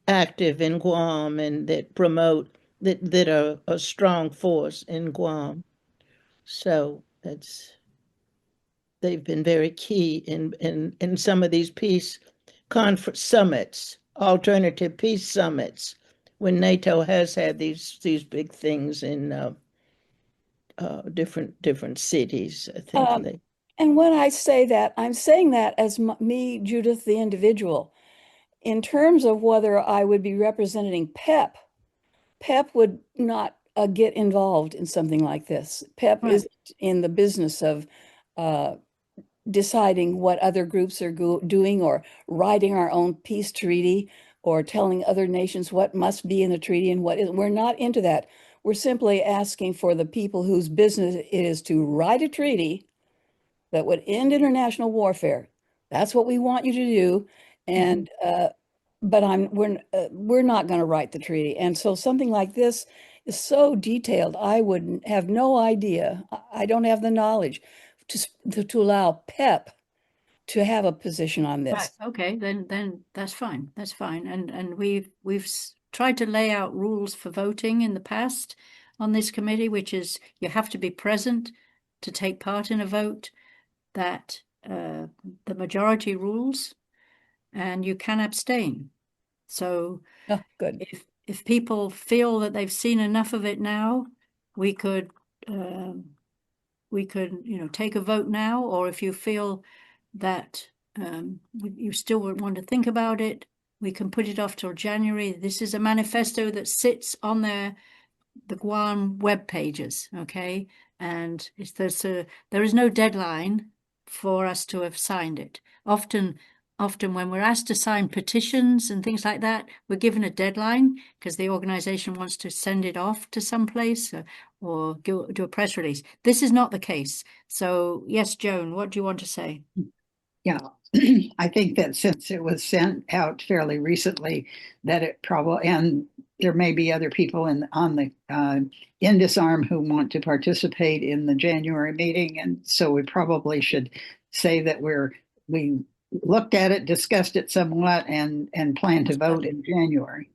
active in Guam and that promote that are a strong force in Guam. So they've been very key in some of these peace conference summits, alternative peace summits, when NATO has had these big things in different cities. I think And when I say that, I'm saying that as me, Judith, the individual. In terms of whether I would be representing PEP would not get involved in something like this. PEP Right. is in the business of deciding what other groups are doing or writing our own peace treaty or telling other nations what must be in the treaty and what isn't. We're not into that. We're simply asking for the people whose business it is to write a treaty that would end international warfare. That's what we want you to do. And but we're not going to write the treaty. And so something like this is so detailed. I wouldn't have no idea. I don't have the knowledge to allow PEP to have a position on Right, this. okay, then that's fine, that's fine. And we've tried to lay out rules for voting in the past on this committee, which is you have to be present to take part in a vote, that the majority rules, and you can abstain. So Oh, good. if people feel that they've seen enough of it now, we could take a vote now, or if you feel that you still would want to think about it, we can put it off till January. This is a manifesto that sits on the Guam web pages, okay? And there is no deadline for us to have signed it. Often when we're asked to sign petitions and things like that, we're given a deadline because the organization wants to send it off to someplace or do a press release. This is not the case. So yes, Joan, what do you want to say? Yeah, I think that since it was sent out fairly recently, that it probably, and there may be other people on the in Disarm who want to participate in the January meeting, and so we probably should say that we looked at it, discussed it somewhat, and plan to vote in January.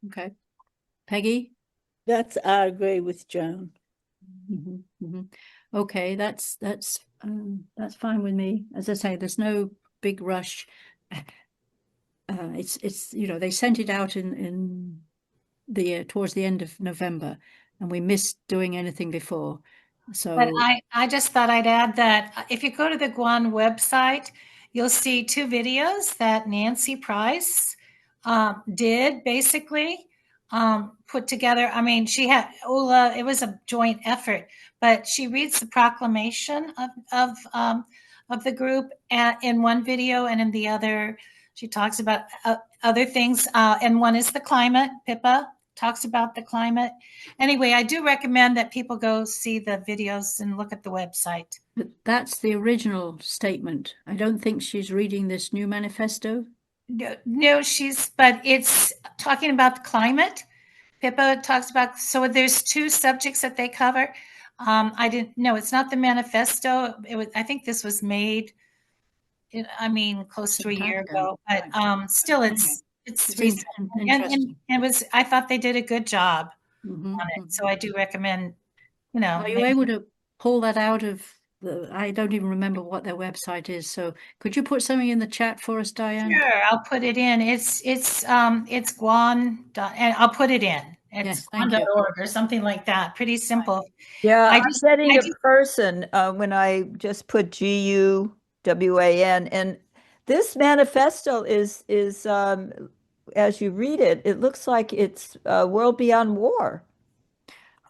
Okay, Peggy. I agree with Joan. Okay, that's fine with me. As I say, there's no big rush. It's they sent it out in the towards the end of November, and we missed doing anything before. So But I just thought I'd add that if you go to the Guan website, you'll see 2 videos that Nancy Price did basically put together. I mean, she had Ola, it was a joint effort, but she reads the proclamation of the group in one video, and in the other, she talks about other things. And one is the climate, Pippa talks about the climate. Anyway, I do recommend that people go see the videos and look at the website. but that's the original statement. I don't think she's reading this new manifesto. No, but it's talking about the climate. Pippa talks about, so there's 2 subjects that they cover. I didn't know, it's not the manifesto. I think this was made, close to a year ago, but still it's recent. And it was, I thought they did a good job on it. So I do recommend, Are you able to pull that out of I don't even remember what their website is. So could you put something in the chat for us, Diane? Sure, I'll put it in. It's Guan, and I'll put it in. It's Yes, thank you. guan.org or something like that. Pretty simple. Yeah, I I'm just- getting I a just- person when I just put GUWAN, and this manifesto is as you read it, it looks like it's World Beyond War.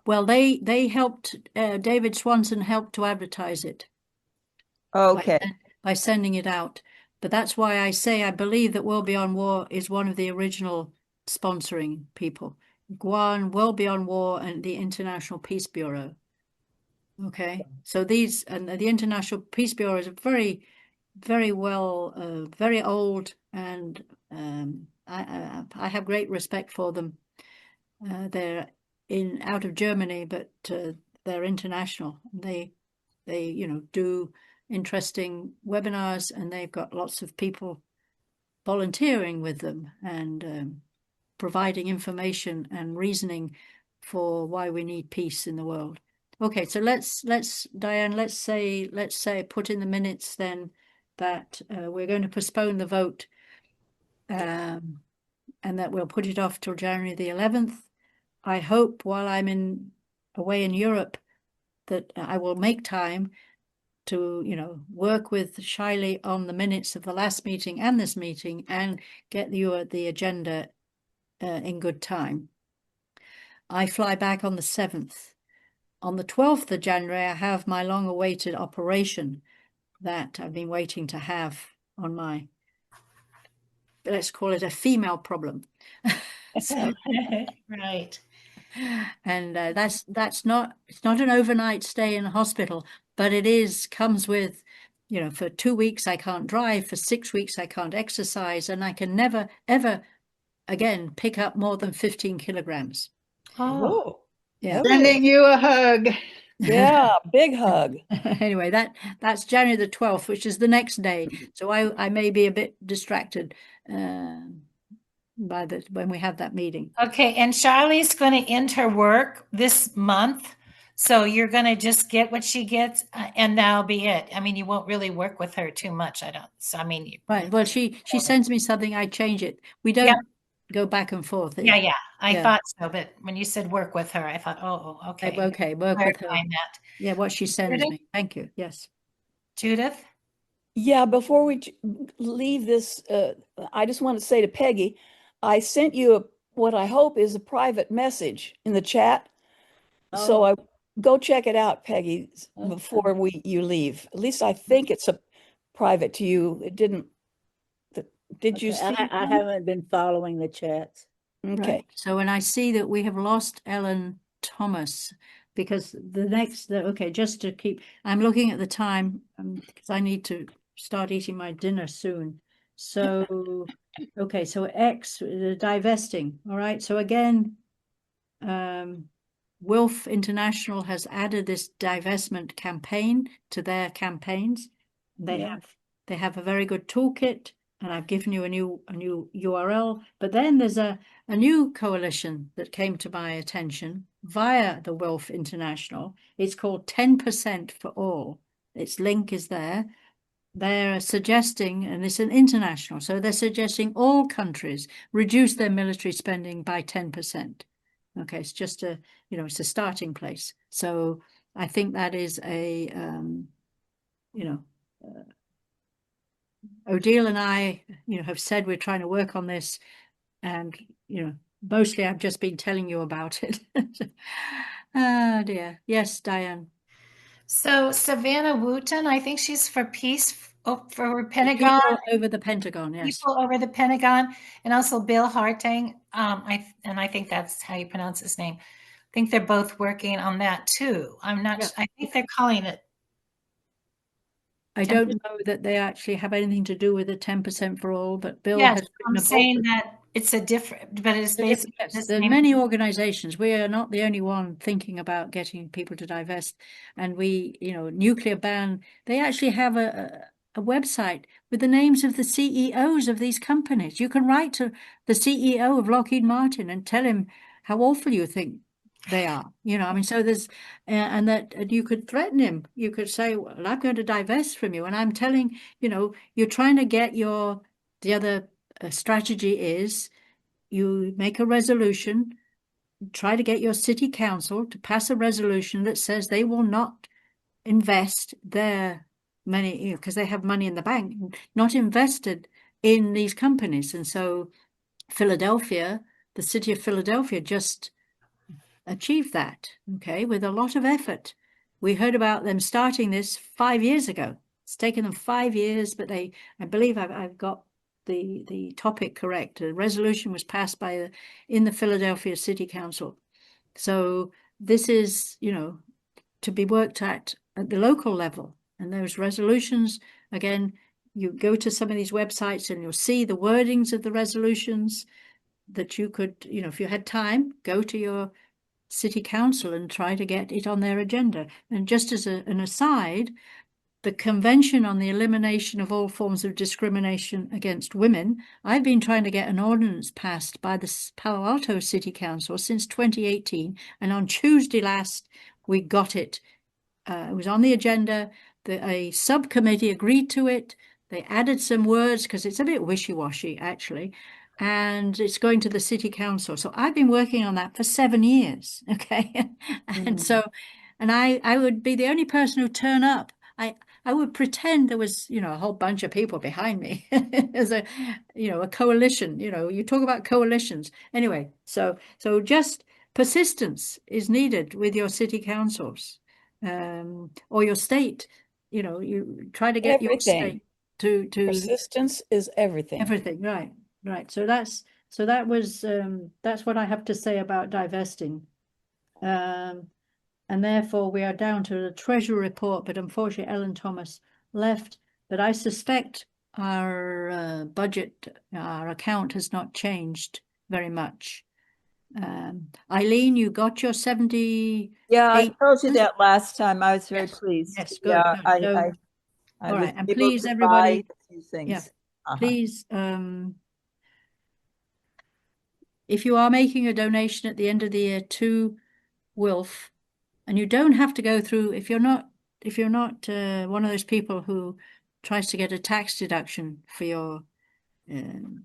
Well, they helped, David Swanson helped to advertise it. Okay. By sending it out. But that's why I say I believe that World Beyond War is one of the original sponsoring people. Guan, World Beyond War, and the International Peace Bureau. Okay, so these, and the International Peace Bureau is a very, very well, very old, and I have great respect for them. They're out of Germany, but they're international. They do interesting webinars, and they've got lots of people volunteering with them and providing information and reasoning for why we need peace in the world. Okay, so let's Diane, let's say put in the minutes then that we're going to postpone the vote, and that we'll put it off till January the 11th. I hope while I'm away in Europe that I will make time to work with Shiley on the minutes of the last meeting and this meeting and get you the agenda in good time. I fly back on the 7th. On the 12th of January, I have my long-awaited operation that I've been waiting to have on my, let's call it a female problem. So, right. and it's not an overnight stay in a hospital, but it comes with, for 2 weeks I can't drive, for 6 weeks I can't exercise, and I can never ever again pick up more than 15 kilograms. Oh, Yeah. okay. Sending you a hug. Yeah, big hug. Anyway, that's January the 12th, which is the next day. So I may be a bit distracted by when we have that meeting. okay. And Charlie's going to end her work this month. So you're going to just get what she gets and that'll be it. I mean, you won't really work with her too much. I don't. So, I mean, Right. Well, she sends me something, I change it. We don't Yeah. go back and forth. Yeah. I Yeah. thought so. But when you said work with her, I thought, oh, okay. Okay, work with her. Clarifying that. Yeah, what she sends Judith? me. Thank you. Yes. Judith? Yeah, before we leave this, I just want to say to Peggy, I sent you what I hope is a private message in the chat. So I go check it out, Peggy, before you leave. At least I think it's a private to you. It didn't. Did you see? I haven't been following the chats. Okay. Right. So when I see that we have lost Ellen Thomas, because the next, okay, just to keep, I'm looking at the time because I need to start eating my dinner soon. So, okay, so X, divesting. All right. So again, WILPF International has added this divestment campaign to their campaigns. They have a very good toolkit, and I've given you a new URL. But then there's a new coalition that came to my attention via the WILPF International. It's called 10% for All. Its link is there. They're suggesting, and it's an international, so they're suggesting all countries reduce their military spending by 10%. Okay, it's just it's a starting place. So I think that is a, Odile and I, have said we're trying to work on this, and, mostly I've just been telling you about it. Oh dear. Yes, Diane. So Savannah Wooten, I think she's for peace for Pentagon. People over the Pentagon, yes. People over the Pentagon, and also Bill Harting. I think that's how you pronounce his name. I think they're both working on that too. I'm not. Yeah. I think they're calling it. I don't know that they actually have anything to do with the 10% for all, but Bill Yes, has written I'm a book. saying that it's a different, but it's basically Yes, there are many organizations. We are not the only one thinking about getting people to divest. And we, nuclear ban, they actually have a website with the names of the CEOs of these companies. You can write to the CEO of Lockheed Martin and tell him how awful you think they are. So there's, and that you could threaten him. You could say, well, I'm going to divest from you. And I'm telling, you're trying to get the other strategy is, you make a resolution, try to get your city council to pass a resolution that says they will not invest their money, because they have money in the bank, not invested in these companies. And so Philadelphia, the city of Philadelphia, just achieved that, okay, with a lot of effort. We heard about them starting this 5 years ago. It's taken them 5 years, but I believe I've got the topic correct. A resolution was passed in the Philadelphia City Council. So this is, to be worked at the local level. And those resolutions, again, you go to some of these websites and you'll see the wordings of the resolutions that you could, if you had time, go to your city council and try to get it on their agenda. And just as an aside, the Convention on the Elimination of All Forms of Discrimination Against Women, I've been trying to get an ordinance passed by the Palo Alto City Council since 2018. And on Tuesday last, we got it. It was on the agenda. A subcommittee agreed to it. They added some words because it's a bit wishy-washy, actually. And it's going to the city council. So I've been working on that for 7 years. Okay. And so, and I would be the only person who turn up. I would pretend there was, a whole bunch of people behind me as a coalition, you talk about coalitions. Anyway, so just persistence is needed with your city councils, or your state, you try to get your state to Persistence is everything. Everything, right. So that's what I have to say about divesting. And therefore we are down to the Treasury report, but unfortunately Ellen Thomas left. But I suspect our budget, our account has not changed very much. Eileen, you got your 78? Yeah, I told you that last time. I was very Yes. pleased. Yes, good, Yeah, good. So, I all was right, and able please, to everybody, buy a few yeah, things. Uh-huh. please, if you are making a donation at the end of the year to WILF, and you don't have to go through, if you're not one of those people who tries to get a tax deduction for your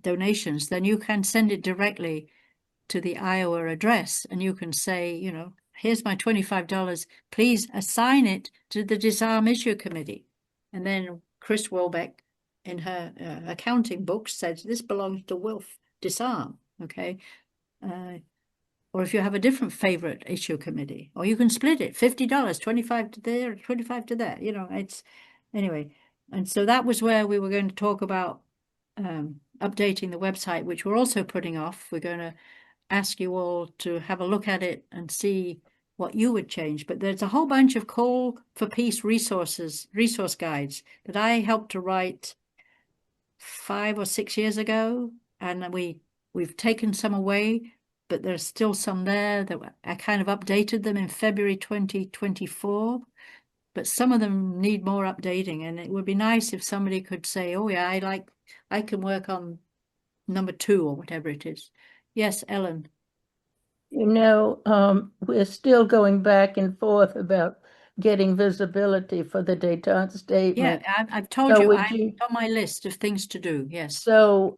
donations, then you can send it directly to the Iowa address, and you can say, you know, here's my $25. Please assign it to the Disarm Issue Committee. And then Chris Welbeck, in her accounting books, said this belongs to WILF Disarm. Okay. Or if you have a different favorite issue committee, or you can split it, $50, 25 to there, 25 to there, you know, it's anyway. And so that was where we were going to talk about updating the website, which we're also putting off. We're going to ask you all to have a look at it and see what you would change. But there's a whole bunch of Call for Peace resource guides that I helped to write 5 or 6 years ago, and we've taken some away, but there's still some there that I kind of updated them in February 2024. But some of them need more updating, and it would be nice if somebody could say, oh yeah, I can work on number 2 or whatever it is. Yes, Ellen. You know, we're still going back and forth about getting visibility for the détente statement. Yeah, I've told So you, would I'm you, on my list of things to do. Yes. so,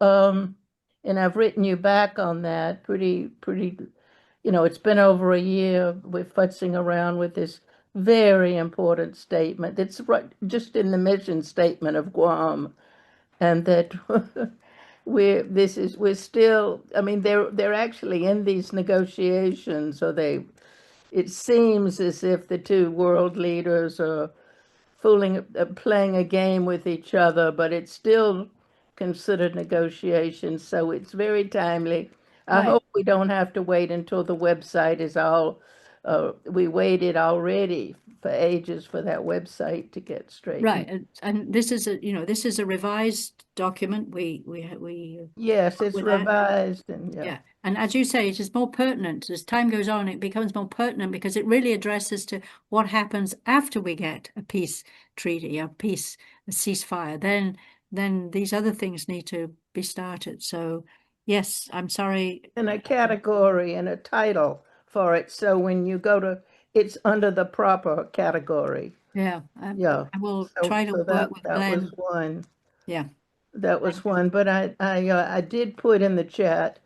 and I've written you back on that pretty, you know, it's been over a year. We're futzing around with this very important statement. It's right just in the mission statement of Guam, and that we're still, I mean, they're actually in these negotiations, or it seems as if the two world leaders are playing a game with each other, but it's still considered negotiations, so it's very timely. I Right. hope we don't have to wait until the website is all, we waited already for ages for that website to get straightened. Right, and this is this is a revised document. We Yes, it's with that. revised and Yeah, and as you say, it is more pertinent as time goes on. It becomes more pertinent because it really addresses to what happens after we get a peace treaty, a ceasefire. Then these other things need to be started. So yes, I'm sorry. And a category and a title for it, so when you go to, it's under the proper category. Yeah, Yeah. I will So, try to so work with that was Glenn. one. Yeah. That was one, but I did put in the chat,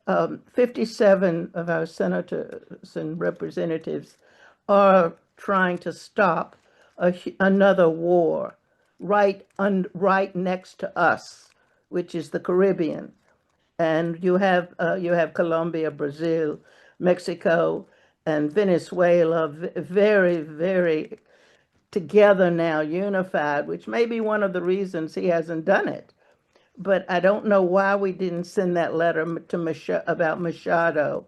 57 of our senators and representatives are trying to stop another war right next to us, which is the Caribbean. And you have Colombia, Brazil, Mexico, and Venezuela, very, very together now, unified, which may be one of the reasons he hasn't done it. But I don't know why we didn't send that letter to about Machado,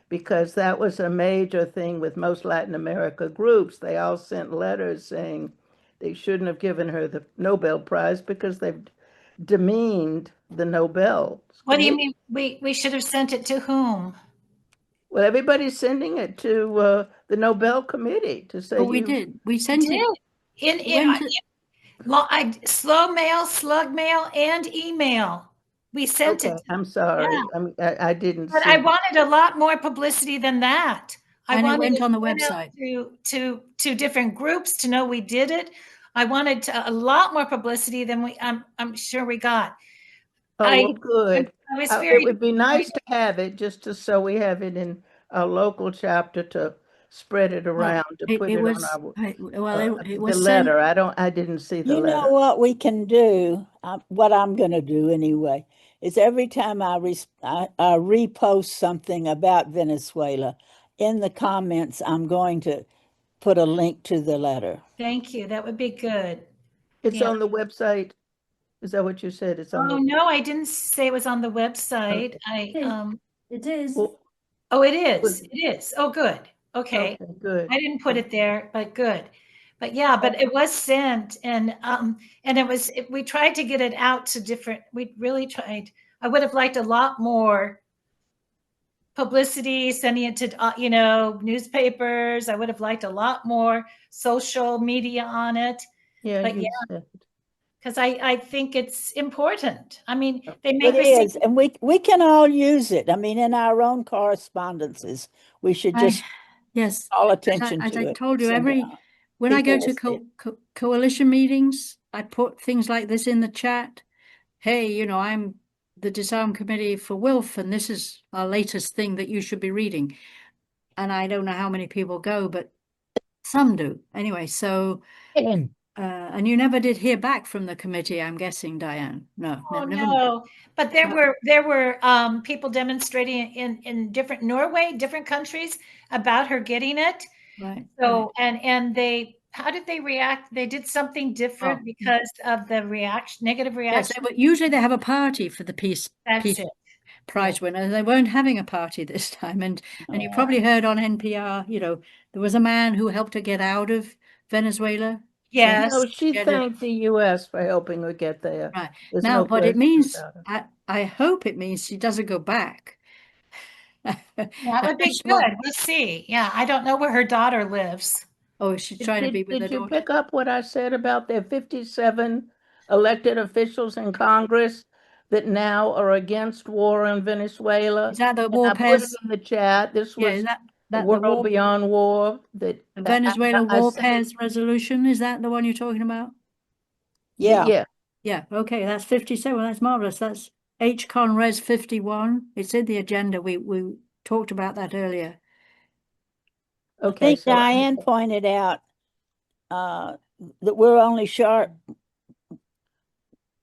because that was a major thing with most Latin America groups. They all sent letters saying they shouldn't have given her the Nobel Prize because they've demeaned the Nobel. What do you mean? We should have sent it to whom? Well, everybody's sending it to the Nobel Committee to say. Oh, we did. We sent it. Slow mail, slug mail, and email. We sent Okay, it. I'm sorry. I didn't But see. I wanted a lot more publicity than that. And it went on the went out website. to different groups to know we did it. I wanted a lot more publicity than I'm sure we got. Oh, well, good. I was It very would be nice to have it, so we have it in our local chapter to spread it around, to put it on our, it the was sent. letter. I didn't see the You know letter. what we can do, what I'm going to do anyway, is every time I repost something about Venezuela, in the comments, I'm going to put a link to the letter. Thank you. That would be good. It's Yeah. on the website. Is that what you said? It's on Oh, no, I didn't say it was on the website. It is. Well, Oh, it is. It is. Oh, good. Okay. good. I didn't put it there, but good. But yeah, but it was sent, and we tried to get it out to different. We really tried. I would have liked a lot more publicity, sending it to, newspapers. I would have liked a lot more social media on it. Yeah, But you yeah, said. because I think it's important. I mean, they It make is, receipts. and we can all use it. I mean, in our own correspondences, we should just Yes, call as attention I to it. told you, Send it out. when I go People to will see it. coalition meetings, I put things like this in the chat. Hey, I'm the Disarm Committee for WILF, and this is our latest thing that you should be reading. And I don't know how many people go, but some do. Anyway, so and you never did hear back from the committee, I'm guessing, Diane. No, Oh, never. no, but there No. were people demonstrating in different Norway, different countries about her getting it. Right. So, and how did they react? They did something different because of the negative Yes, reaction. usually they have a party for the peace That's it. prize winners. They weren't having a party this time, and you probably heard on NPR. There was a man who helped her get out of Venezuela. Yes. No, she Get it. thanked the U.S. for helping her get there. Right. There's Now, no what it question means, about it. I hope it means she doesn't go back. That would be Well, good. We'll see. Yeah, I don't know where her daughter lives. oh, she's trying to be with her Did you daughter. pick up what I said about there 57 elected officials in Congress that now are against war in Venezuela? Is that the And I put it WILPF? in the chat. This Yeah, was is that the the World Beyond War. the Venezuela I said, WILPF resolution? Is that the one you're talking about? Yeah. Yeah, okay, that's 57. That's marvelous. That's HCon Res 51. It's in the agenda. We talked about that earlier. I okay, think so Diane pointed out that we're only short,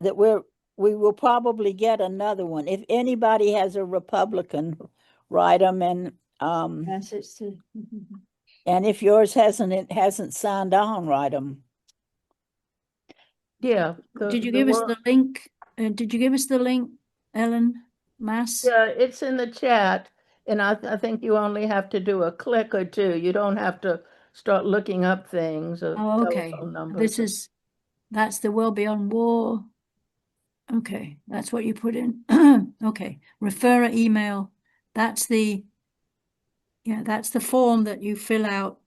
that we will probably get another one. If anybody has a Republican, write them, and Yes, it's and if yours hasn't signed on, write them. yeah. Did you give us the link? Did you give us the link, Ellen Mass? Yeah, it's in the chat, and I think you only have to do a click or two. You don't have to start looking up things or Oh, okay. telephone numbers. That's the World Beyond War. Okay, that's what you put in. Okay, referrer email. That's the form that you fill out,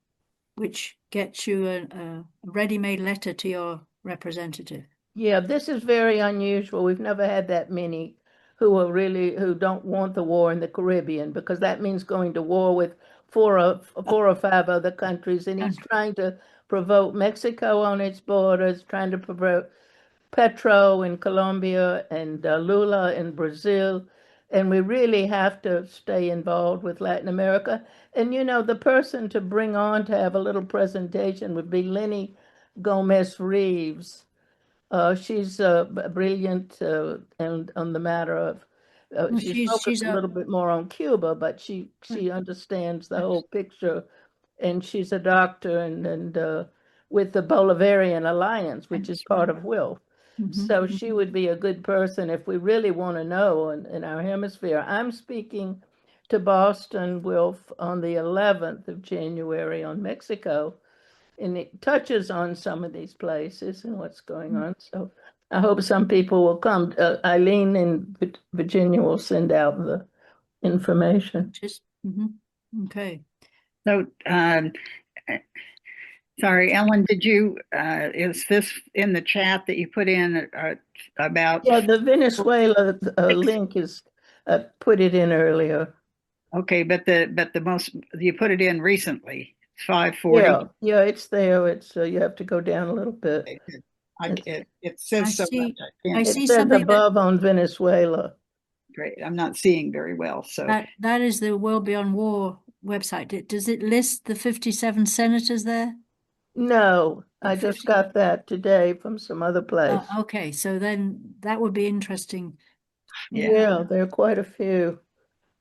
which gets you a ready-made letter to your representative. Yeah, this is very unusual. We've never had that many who don't want the war in the Caribbean, because that means going to war with four or five other countries, and he's trying to provoke Mexico on its borders, trying to provoke Petro in Colombia and Lula in Brazil. And we really have to stay involved with Latin America. And the person to bring on to have a little presentation would be Lenny Gomez Reeves. She's brilliant and on the matter of, she's focused a little bit more on Cuba, but she understands the whole picture, and she's a doctor and with the Bolivarian Alliance, which is part of WILF. So she would be a good person if we really want to know in our hemisphere. I'm speaking to Boston WILF on the 11th of January on Mexico, and it touches on some of these places and what's going on. So I hope some people will come. Eileen in Virginia will send out the information. Okay. So, sorry, Ellen, did you, is this in the chat that you put in about? Yeah, the Venezuela link is put it in earlier. Okay, but the most, you put it in recently, 5:40. Yeah, it's there. It's you have to go down a little bit. It says so much. I It see says something above on Venezuela. Great. I'm not seeing very well. So that is the World Beyond War website. Does it list the 57 senators there? No, I just got that today from some other place. Okay, so then that would be interesting. Yeah, there are quite a few.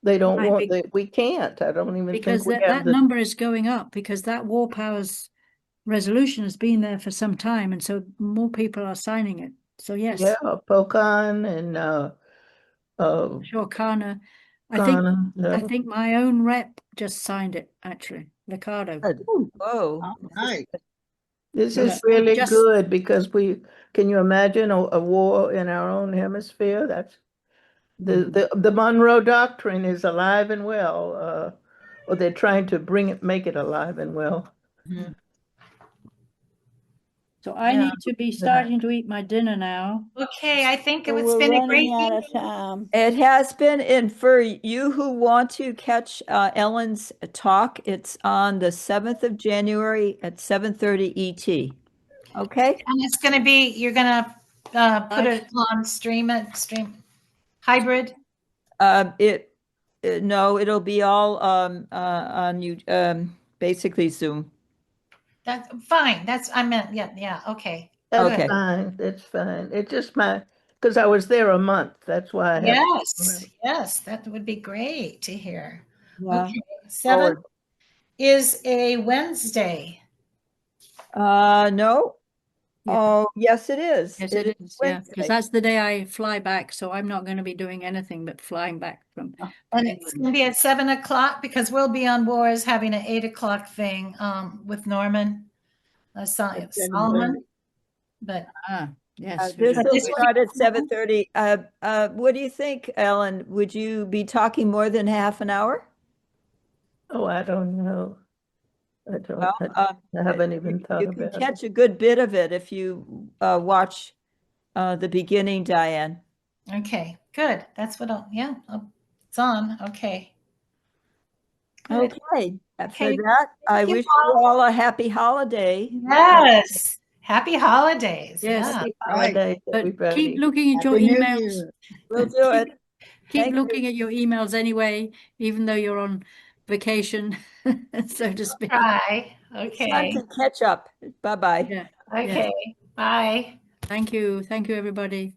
They don't want that. We can't. I don't even Because think we have that number is going up, because that War Powers resolution has been there for some time, and so more people are signing it. So yes, Yeah, Pocan and sure, Kana. I Ghana, think my own rep just signed it, actually, Ricardo. Oh, all right. This Yes, is really just- good because can you imagine a war in our own hemisphere? That's The Monroe Doctrine is alive and well, or they're trying to make it alive and well. So I Yeah. need to be starting to eat my dinner now. Okay, I think So it's we're been a great running out of meeting. time. It has been, and for you who want to catch Ellen's talk, it's on the 7th of January at 7:30 ET. Okay? And it's going to be, you're going to put it on stream hybrid. No, it'll be all on you, basically Zoom. That's fine. I meant, yeah, okay. That's Okay. fine. That's fine. It's just because I was there a month. That's why I have. Yes, that would be great to hear. Yeah. Okay, 7th is a Wednesday. No. Yeah. Oh, yes, it is. Yes, it is. Yeah, because Wednesday. that's the day I fly back. So I'm not going to be doing anything but flying back from And it's going to be at 7 o'clock because we'll be on Wars having an 8 o'clock thing with Norman Solomon. But yes. This will this one- start at 7:30. What do you think, Ellen? Would you be talking more than half an hour? Oh, I don't know. I don't. Well, I haven't even thought you can about it. catch a good bit of it if you watch the beginning, Diane. Okay, good. That's what it's on. Okay. Good. Okay. After Okay, that, I you wish you all a happy holiday. Yes. Happy holidays. Yes. Yeah. Holidays, But everybody. keep looking at your Happy New emails. Year. We'll do it. Keep Thank you. looking at your emails anyway, even though you're on vacation, so to speak. Try. It's time Okay. to catch up. Bye-bye. Yeah. Okay. Bye. Thank you. Thank you, everybody.